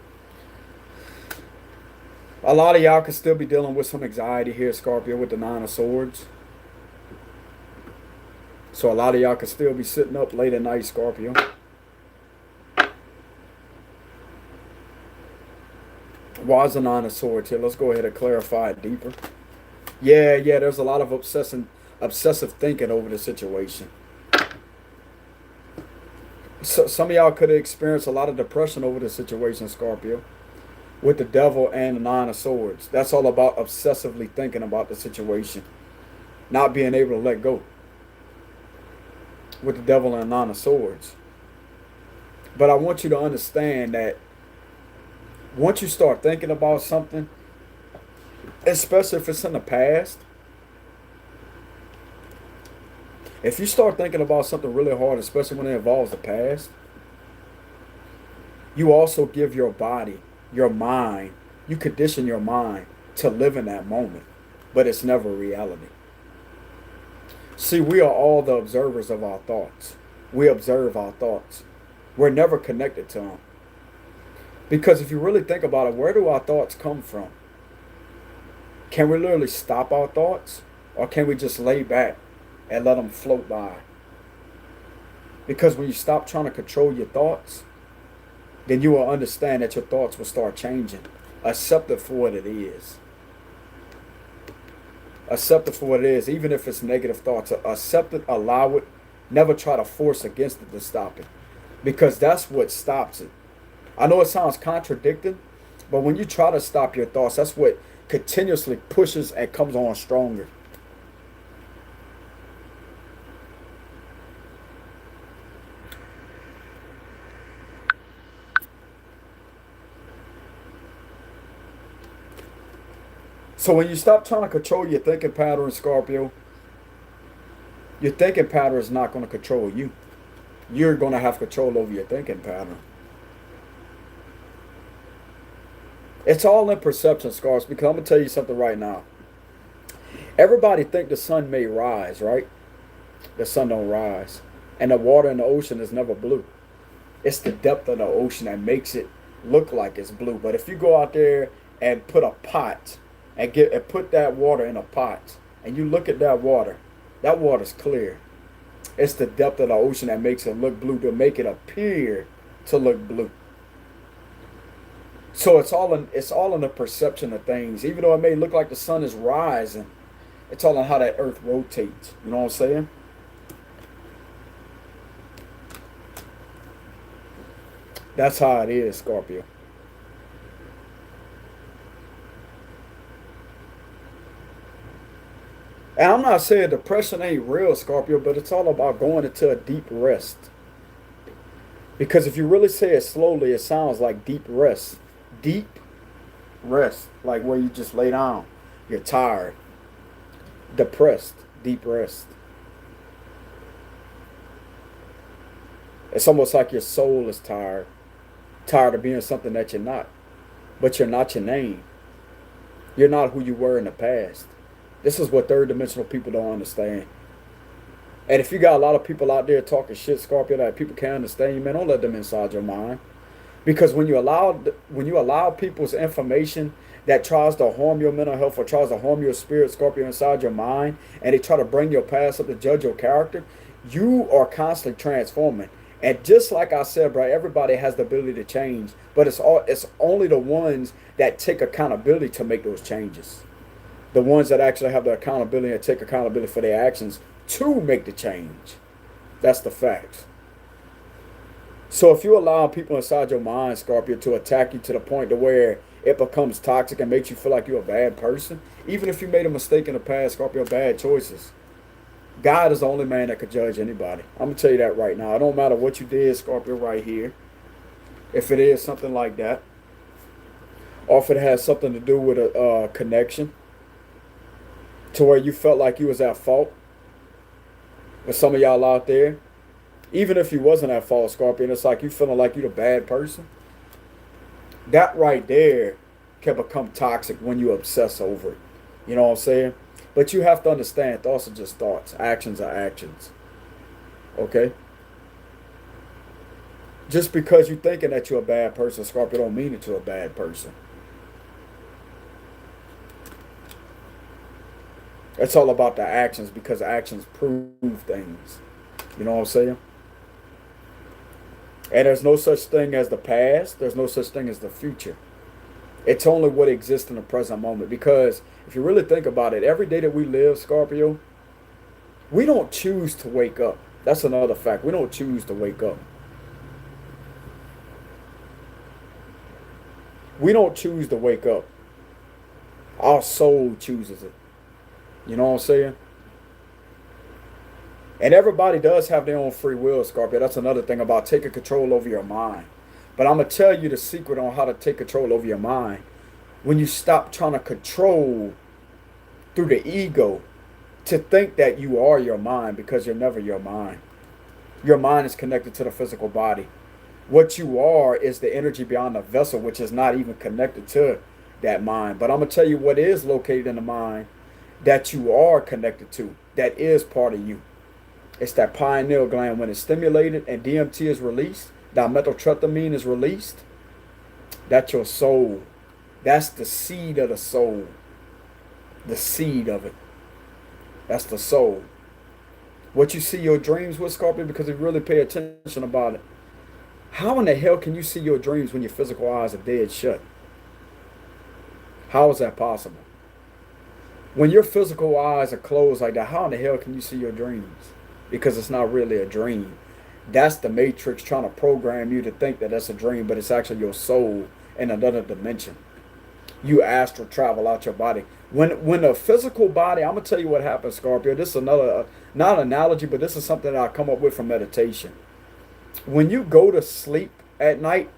A lot of y'all could still be dealing with some anxiety here, Scorpio, with the Nine of Swords. So a lot of y'all could still be sitting up late at night, Scorpio. Why is the Nine of Swords here? Let's go ahead and clarify it deeper. Yeah, there's a lot of obsessive thinking over the situation. So some of y'all could have experienced a lot of depression over the situation, Scorpio, with the Devil and the Nine of Swords. That's all about obsessively thinking about the situation, not being able to let go, with the Devil and the Nine of Swords. But I want you to understand that once you start thinking about something, especially if it's in the past, if you start thinking about something really hard, especially when it involves the past, you also give your body, your mind, you condition your mind to live in that moment, but it's never reality. See, we are all the observers of our thoughts. We observe our thoughts. We're never connected to them. Because if you really think about it, where do our thoughts come from? Can we literally stop our thoughts? Or can we just lay back and let them float by? Because when you stop trying to control your thoughts, then you will understand that your thoughts will start changing. Accept it for what it is. Accept it for what it is, even if it's negative thoughts. Accept it, allow it. Never try to force against it to stop it. Because that's what stops it. I know it sounds contradicting, but when you try to stop your thoughts, that's what continuously pushes and comes on stronger. So when you stop trying to control your thinking pattern, Scorpio, your thinking pattern is not going to control you. You're going to have control over your thinking pattern. It's all in perception, Scars, because I'm going to tell you something right now. Everybody think the sun may rise, right? The sun don't rise. And the water in the ocean is never blue. It's the depth of the ocean that makes it look like it's blue. But if you go out there and put a pot and put that water in a pot, and you look at that water's clear. It's the depth of the ocean that makes it look blue, to make it appear to look blue. So it's all in the perception of things. Even though it may look like the sun is rising, it's all in how that earth rotates. You know what I'm saying? That's how it is, Scorpio. And I'm not saying depression ain't real, Scorpio, but it's all about going into a deep rest. Because if you really say it slowly, it sounds like deep rest. Deep rest, like where you just lay down. You're tired, depressed, deep rest. It's almost like your soul is tired of being something that you're not. But you're not your name. You're not who you were in the past. This is what third dimensional people don't understand. And if you got a lot of people out there talking shit, Scorpio, that people can't understand you, man, don't let them inside your mind. Because when you allow people's information that tries to harm your mental health or tries to harm your spirit, Scorpio, inside your mind, and they try to bring your past up to judge your character, you are constantly transforming. And just like I said, bro, everybody has the ability to change, but it's only the ones that take accountability to make those changes. The ones that actually have the accountability and take accountability for their actions to make the change. That's the facts. So if you allow people inside your mind, Scorpio, to attack you to the point to where it becomes toxic and makes you feel like you're a bad person, even if you made a mistake in the past, Scorpio, bad choices, God is the only man that could judge anybody. I'm going to tell you that right now. It don't matter what you did, Scorpio, right here. If it is something like that, or if it has something to do with a connection to where you felt like you was at fault with some of y'all out there, Even if you wasn't at fault, Scorpion, it's like you feeling like you're the bad person. That right there can become toxic when you obsess over it. You know what I'm saying? But you have to understand, thoughts are just thoughts. Actions are actions. Okay? Just because you're thinking that you're a bad person, Scorpio, don't mean that you're a bad person. It's all about the actions, because actions prove things. You know what I'm saying? And there's no such thing as the past. There's no such thing as the future. It's only what exists in the present moment. Because if you really think about it, every day that we live, Scorpio, we don't choose to wake up. That's another fact. We don't choose to wake up. We don't choose to wake up. Our soul chooses it. You know what I'm saying? And everybody does have their own free will, Scorpio. That's another thing about taking control over your mind. But I'm going to tell you the secret on how to take control over your mind. When you stop trying to control through the ego to think that you are your mind, because you're never your mind. Your mind is connected to the physical body. What you are is the energy beyond the vessel, which is not even connected to that mind. But I'm going to tell you what is located in the mind that you are connected to, that is part of you. It's that pineal gland. When it's stimulated and DMT is released, dimethyltryptamine is released, that's your soul. That's the seed of the soul. The seed of it. That's the soul. What you see your dreams with, Scorpio, because if you really pay attention about it, how in the hell can you see your dreams when your physical eyes are dead shut? How is that possible? When your physical eyes are closed like that, how in the hell can you see your dreams? Because it's not really a dream. That's the matrix trying to program you to think that that's a dream, but it's actually your soul in another dimension. You astral travel out your body. When a physical body, I'm going to tell you what happens, Scorpio. This is another, not an analogy, but this is something that I come up with from meditation. When you go to sleep at night,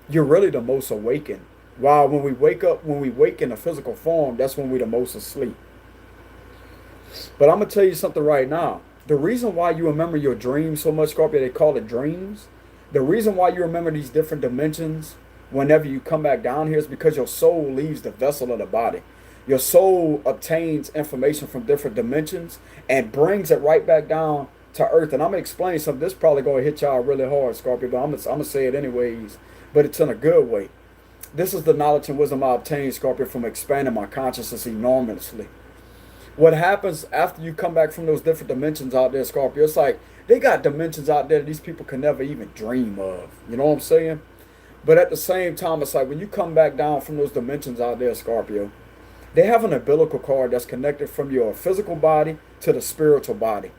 you're really the most awakened. While when we wake up, when we wake in a physical form, that's when we're the most asleep. But I'm going to tell you something right now. The reason why you remember your dreams so much, Scorpio, they call it dreams. The reason why you remember these different dimensions whenever you come back down here is because your soul leaves the vessel of the body. Your soul obtains information from different dimensions and brings it right back down to earth. And I'm going to explain something. This is probably going to hit y'all really hard, Scorpio, but I'm going to say it anyways. But it's in a good way. This is the knowledge and wisdom I obtained, Scorpio, from expanding my consciousness enormously. What happens after you come back from those different dimensions out there, Scorpio, it's like they got dimensions out there that these people can never even dream of. You know what I'm saying? But at the same time, it's like when you come back down from those dimensions out there, Scorpio, they have an umbilical cord that's connected from your physical body to the spiritual body.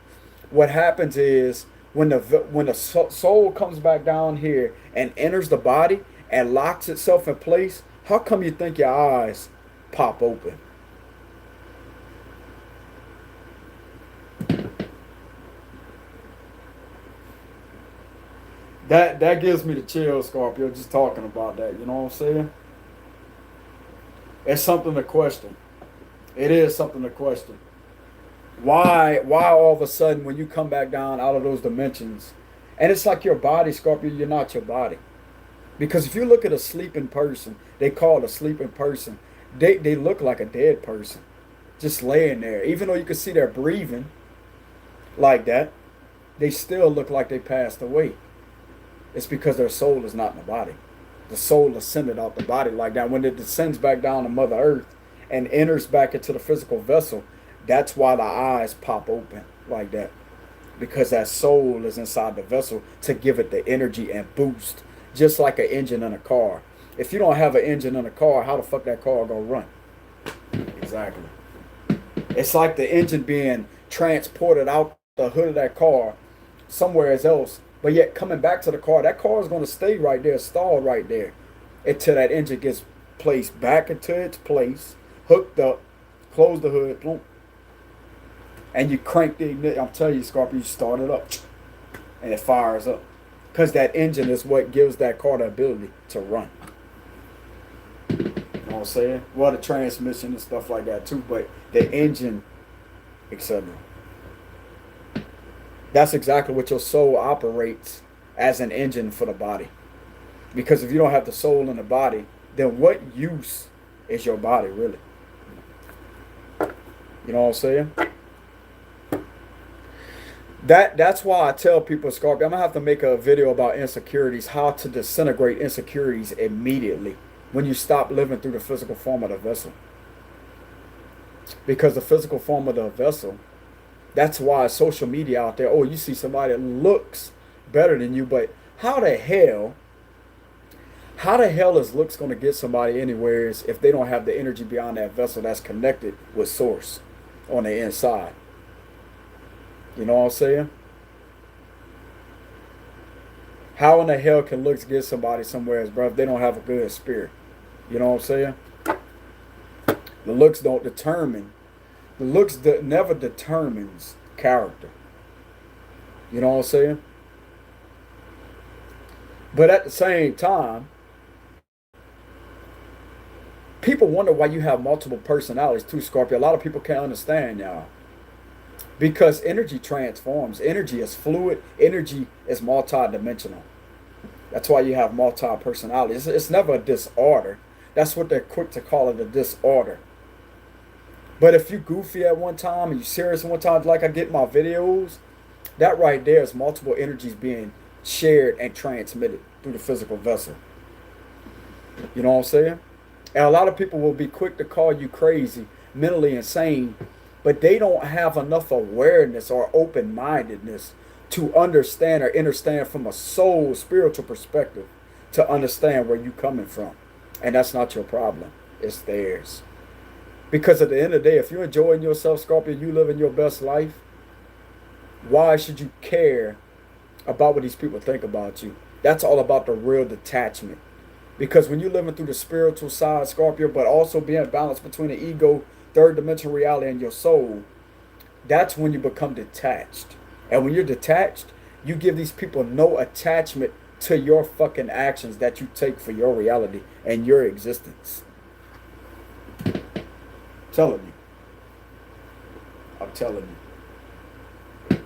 What happens is when the soul comes back down here and enters the body and locks itself in place, how come you think your eyes pop open? That gives me the chills, Scorpio, just talking about that. You know what I'm saying? It's something to question. It is something to question. Why all of a sudden when you come back down out of those dimensions, and it's like your body, Scorpio, you're not your body. Because if you look at a sleeping person, they call it a sleeping person, they look like a dead person, just laying there. Even though you can see they're breathing like that, they still look like they passed away. It's because their soul is not in the body. The soul ascended out the body like that. When it descends back down to Mother Earth and enters back into the physical vessel, that's why the eyes pop open like that. Because that soul is inside the vessel to give it the energy and boost. Just like an engine in a car. If you don't have an engine in a car, how the fuck that car gonna run? Exactly. It's like the engine being transported out the hood of that car somewhere else. But yet coming back to the car, that car is going to stay right there, stalled right there, until that engine gets placed back into its place, hooked up, close the hood, boom, and you crank the ignition. I'm telling you, Scorpio, you start it up, and it fires up. Because that engine is what gives that car the ability to run. You know what I'm saying? Well, the transmission and stuff like that too, but the engine, etc. That's exactly what your soul operates as an engine for the body. Because if you don't have the soul in the body, then what use is your body really? You know what I'm saying? That's why I tell people, Scorpio, I'm gonna have to make a video about insecurities, how to disintegrate insecurities immediately when you stop living through the physical form of the vessel. Because the physical form of the vessel, that's why social media out there, oh, you see somebody that looks better than you, but how the hell is looks going to get somebody anywhere if they don't have the energy beyond that vessel that's connected with source on the inside? You know what I'm saying? How in the hell can looks get somebody somewhere, bro, if they don't have a good spirit? You know what I'm saying? The looks don't determine. The looks never determines character. You know what I'm saying? But at the same time, people wonder why you have multiple personalities too, Scorpio. A lot of people can't understand now. Because energy transforms. Energy is fluid. Energy is multi-dimensional. That's why you have multi-personalities. It's never a disorder. That's what they're quick to call it, a disorder. But if you goofy at one time and you serious at one time, like I get in my videos, that right there is multiple energies being shared and transmitted through the physical vessel. You know what I'm saying? And a lot of people will be quick to call you crazy, mentally insane, but they don't have enough awareness or open-mindedness to understand or understand from a soul, spiritual perspective to understand where you're coming from. And that's not your problem. It's theirs. Because at the end of the day, if you're enjoying yourself, Scorpio, you living your best life, why should you care about what these people think about you? That's all about the real detachment. Because when you're living through the spiritual side, Scorpio, but also being balanced between the ego, third dimensional reality, and your soul, that's when you become detached. And when you're detached, you give these people no attachment to your fucking actions that you take for your reality and your existence. Telling you. I'm telling you.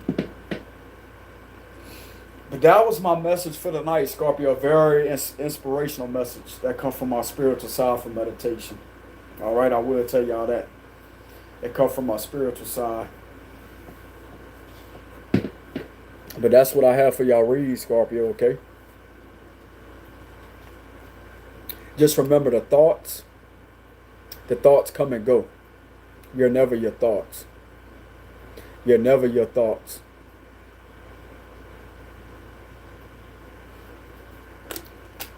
But that was my message for the night, Scorpio. A very inspirational message that comes from my spiritual side for meditation. All right, I will tell y'all that. It comes from my spiritual side. But that's what I have for y'all read, Scorpio, okay? Just remember the thoughts. The thoughts come and go. You're never your thoughts. You're never your thoughts.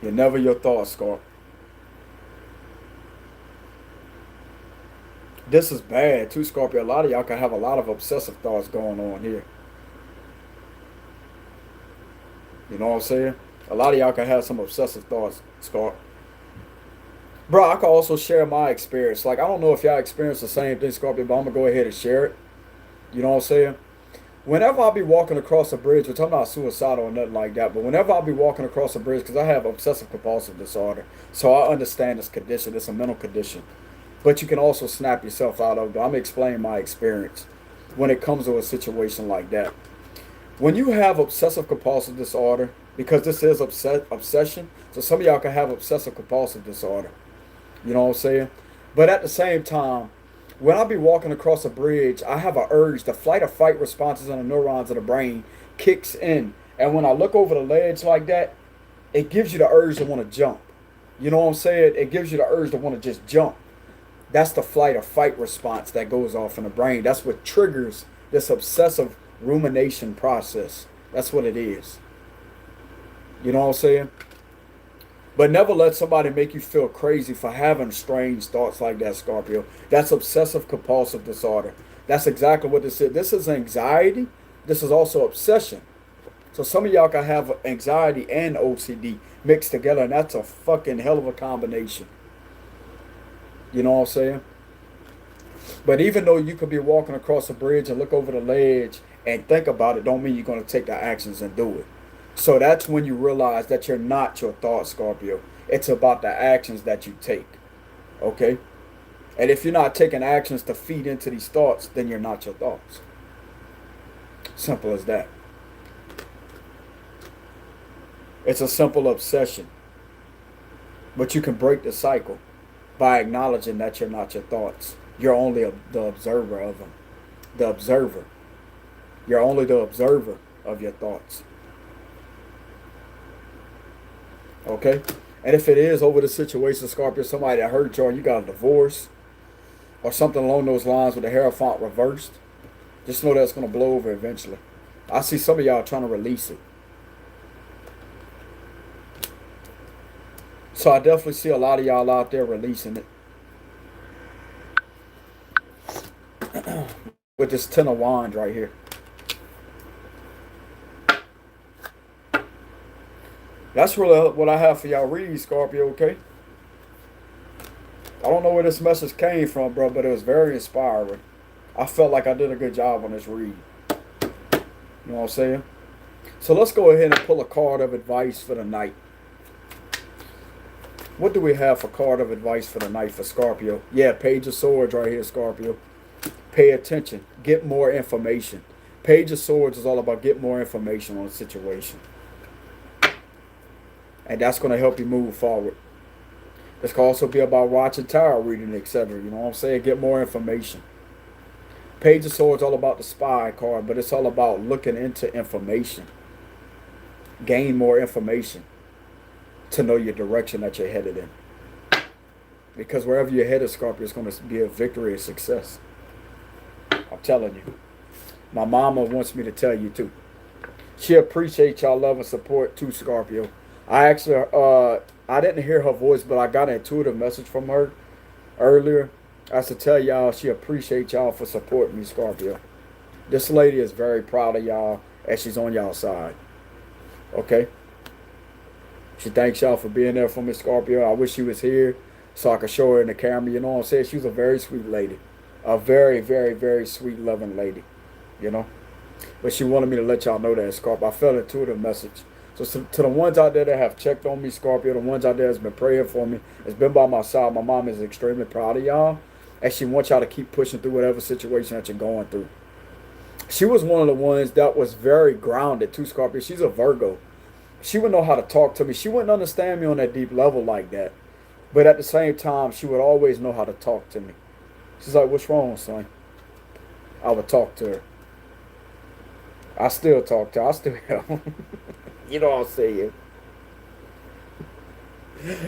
You're never your thoughts, Scorp. This is bad too, Scorpio. A lot of y'all can have a lot of obsessive thoughts going on here. You know what I'm saying? A lot of y'all can have some obsessive thoughts, Scorp. Bro, I can also share my experience. Like, I don't know if y'all experience the same thing, Scorpio, but I'm going to go ahead and share it. You know what I'm saying? Whenever I'll be walking across a bridge, which I'm not suicidal or nothing like that, but whenever I'll be walking across a bridge, because I have obsessive compulsive disorder, so I understand this condition. It's a mental condition. But you can also snap yourself out of it. I'm explaining my experience when it comes to a situation like that. When you have obsessive compulsive disorder, because this is obsession, so some of y'all can have obsessive compulsive disorder. You know what I'm saying? But at the same time, when I be walking across a bridge, I have an urge. The flight or fight responses on the neurons of the brain kicks in. And when I look over the ledge like that, it gives you the urge to want to jump. You know what I'm saying? It gives you the urge to want to just jump. That's the flight or fight response that goes off in the brain. That's what triggers this obsessive rumination process. That's what it is. You know what I'm saying? But never let somebody make you feel crazy for having strange thoughts like that, Scorpio. That's obsessive compulsive disorder. That's exactly what this is. This is anxiety. This is also obsession. So some of y'all can have anxiety and OCD mixed together, and that's a fucking hell of a combination. You know what I'm saying? But even though you could be walking across a bridge and look over the ledge and think about it, don't mean you're going to take the actions and do it. So that's when you realize that you're not your thoughts, Scorpio. It's about the actions that you take. Okay? And if you're not taking actions to feed into these thoughts, then you're not your thoughts. Simple as that. It's a simple obsession. But you can break the cycle by acknowledging that you're not your thoughts. You're only the observer of them. The observer. You're only the observer of your thoughts. Okay? And if it is over the situation, Scorpio, somebody that hurt you or you got a divorce or something along those lines with the Hierophant reversed, just know that's going to blow over eventually. I see some of y'all trying to release it. So I definitely see a lot of y'all out there releasing it. With this Ten of Wands right here. That's really what I have for y'all read, Scorpio, okay? I don't know where this message came from, bro, but it was very inspiring. I felt like I did a good job on this read. You know what I'm saying? So let's go ahead and pull a card of advice for the night. What do we have for card of advice for the night for Scorpio? Yeah, Page of Swords right here, Scorpio. Pay attention. Get more information. Page of Swords is all about get more information on a situation. And that's going to help you move forward. This can also be about watching tarot reading, etc. You know what I'm saying? Get more information. Page of Swords is all about the spy card, but it's all about looking into information. Gain more information to know your direction that you're headed in. Because wherever you're headed, Scorpio, is going to be a victory and success. I'm telling you. My mama wants me to tell you too. She appreciates y'all love and support too, Scorpio. I actually, I didn't hear her voice, but I got an intuitive message from her earlier. I should tell y'all she appreciates y'all for supporting me, Scorpio. This lady is very proud of y'all as she's on y'all side. Okay? She thanks y'all for being there for me, Scorpio. I wish she was here so I could show her in the camera. You know what I'm saying? She's a very sweet lady. A very, very, very sweet, loving lady. You know? But she wanted me to let y'all know that, Scorpio. I felt an intuitive message. So to the ones out there that have checked on me, Scorpio, the ones out there that's been praying for me, that's been by my side, my mom is extremely proud of y'all. And she wants y'all to keep pushing through whatever situation that you're going through. She was one of the ones that was very grounded too, Scorpio. She's a Virgo. She would know how to talk to me. She wouldn't understand me on that deep level like that. But at the same time, she would always know how to talk to me. She's like, what's wrong, son? I would talk to her. I still talk to her. I still help. You know what I'm saying?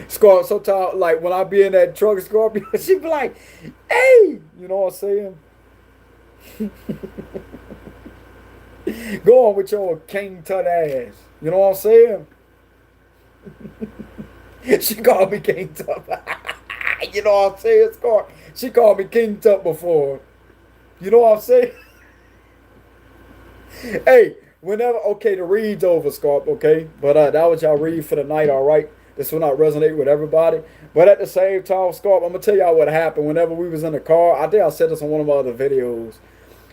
Scorpio, sometimes, like, when I be in that truck, Scorpio, she be like, hey! You know what I'm saying? Go on with your King Tut ass. You know what I'm saying? She called me King Tut. You know what I'm saying, Scorpio? She called me King Tut before. You know what I'm saying? Hey, whenever, okay, the read's over, Scorpio, okay? But that was y'all read for the night, all right? This will not resonate with everybody. But at the same time, Scorpio, I'm going to tell y'all what happened whenever we was in the car. I think I said this on one of my other videos.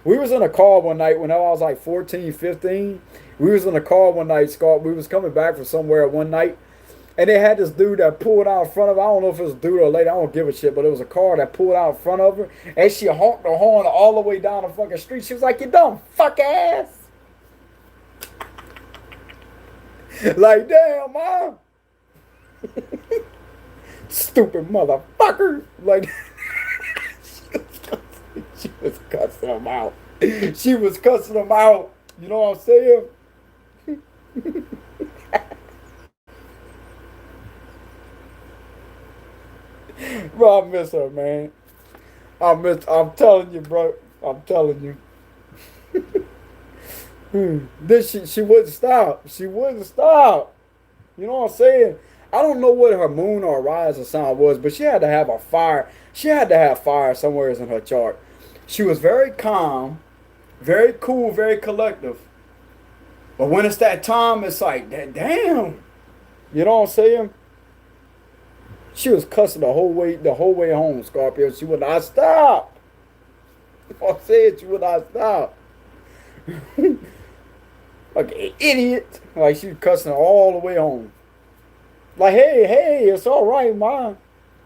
We was in a car one night when I was like 14, 15. We was in a car one night, Scorpio. We was coming back from somewhere one night. And they had this dude that pulled out in front of her. I don't know if it was a dude or a lady. I don't give a shit. But it was a car that pulled out in front of her. And she honked the horn all the way down the fucking street. She was like, you dumb fuck ass. Like, damn, mom. Stupid motherfucker. Like, she was cussing him out. She was cussing him out. You know what I'm saying? Bro, I miss her, man. I'm telling you, bro. I'm telling you. Then she wouldn't stop. She wouldn't stop. You know what I'm saying? I don't know what her moon or rising sign was, but she had to have a fire. She had to have fire somewhere in her chart. She was very calm, very cool, very collective. But when it's that time, it's like, damn. You know what I'm saying? She was cussing the whole way home, Scorpio. She would not stop. You know what I'm saying? She would not stop. Like an idiot. Like she was cussing all the way home. Like, hey, it's all right, ma.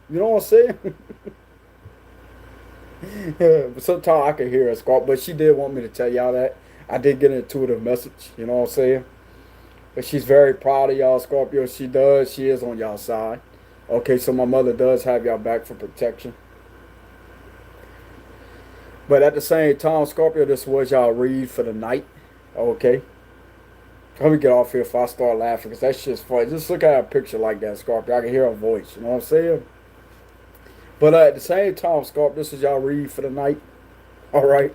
You know what I'm saying? Yeah, but sometimes I can hear her, Scorpio. But she did want me to tell y'all that. I did get an intuitive message. You know what I'm saying? But she's very proud of y'all, Scorpio. She is on y'all side. Okay, so my mother does have y'all back for protection. But at the same time, Scorpio, this was y'all read for the night. Okay. Let me get off here if I start laughing, because that shit's funny. Just look at a picture like that, Scorpio. I can hear her voice. You know what I'm saying? But at the same time, Scorpio, this is y'all read for the night. All right.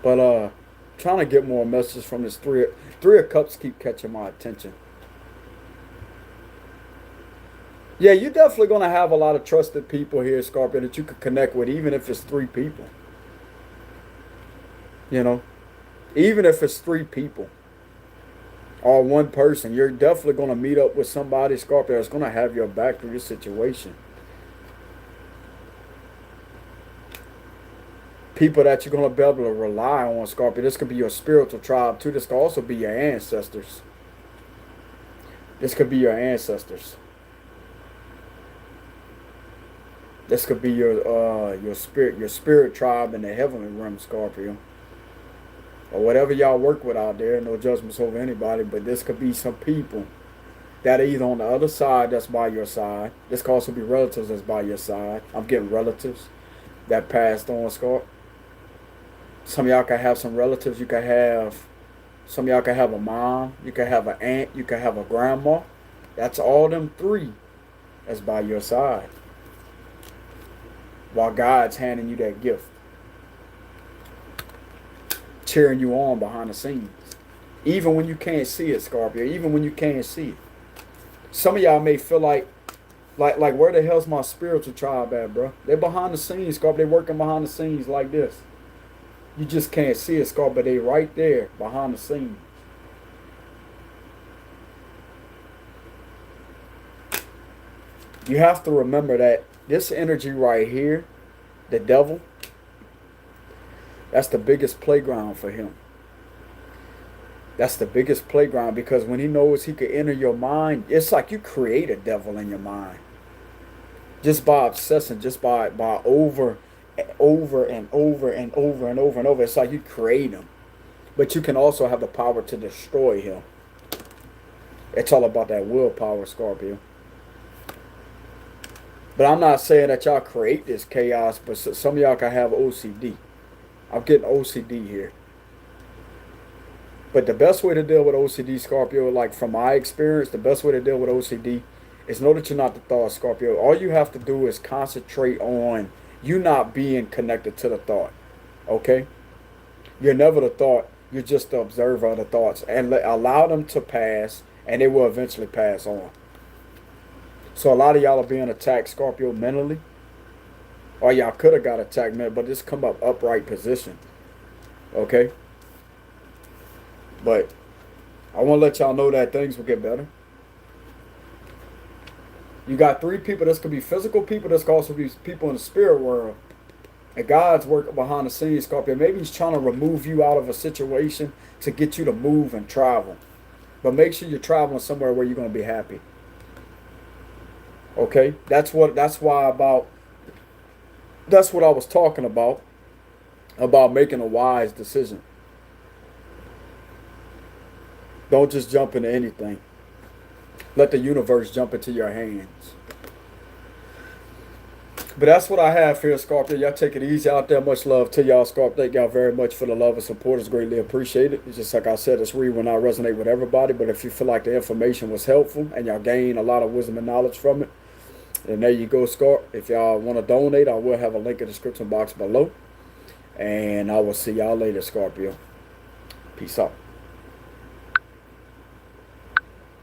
But trying to get more messages from this three of cups keep catching my attention. Yeah, you're definitely going to have a lot of trusted people here, Scorpio, that you could connect with, even if it's 3 people. You know, even if it's 3 people or 1 person, you're definitely going to meet up with somebody, Scorpio, that's going to have your back through this situation. People that you're going to be able to rely on, Scorpio. This could be your spiritual tribe, too. This could also be your ancestors. This could be your ancestors. This could be your spirit tribe in the heavenly realm, Scorpio. Or whatever y'all work with out there. No judgments over anybody, but this could be some people that are either on the other side that's by your side. This could also be relatives that's by your side. I'm getting relatives that passed on, Scorpio. Some of y'all can have some relatives. You can have, some of y'all can have a mom. You can have an aunt. You can have a grandma. That's all them 3 that's by your side. While God's handing you that gift. Cheering you on behind the scenes. Even when you can't see it, Scorpio. Even when you can't see it. Some of y'all may feel like where the hell's my spiritual tribe at, bro? They're behind the scenes, Scorpio. They're working behind the scenes like this. You just can't see it, Scorpio, but they right there behind the scenes. You have to remember that this energy right here, the devil, that's the biggest playground for him. That's the biggest playground, because when he knows he could enter your mind, it's like you create a devil in your mind. Just by obsessing, just by over and over and over and over and over and over. It's like you create him. But you can also have the power to destroy him. It's all about that willpower, Scorpio. But I'm not saying that y'all create this chaos, but some of y'all can have OCD. I'm getting OCD here. But the best way to deal with OCD, Scorpio, like from my experience, the best way to deal with OCD is know that you're not the thought, Scorpio. All you have to do is concentrate on you not being connected to the thought. Okay? You're never the thought. You're just the observer of the thoughts. And allow them to pass, and they will eventually pass on. So a lot of y'all are being attacked, Scorpio, mentally. Or y'all could have got attacked mentally, but just come up upright position. Okay? But I want to let y'all know that things will get better. You got 3 people. This could be physical people. This could also be people in the spirit world. And God's working behind the scenes, Scorpio. Maybe he's trying to remove you out of a situation to get you to move and travel. But make sure you're traveling somewhere where you're going to be happy. Okay? That's what I was talking about making a wise decision. Don't just jump into anything. Let the universe jump into your hands. But that's what I have here, Scorpio. Y'all take it easy out there. Much love to y'all, Scorpio. Thank y'all very much for the love and support. It's greatly appreciated. It's just like I said, this read will not resonate with everybody. But if you feel like the information was helpful and y'all gain a lot of wisdom and knowledge from it, then there you go, Scorp. If y'all want to donate, I will have a link in the description box below. And I will see y'all later, Scorpio. Peace out.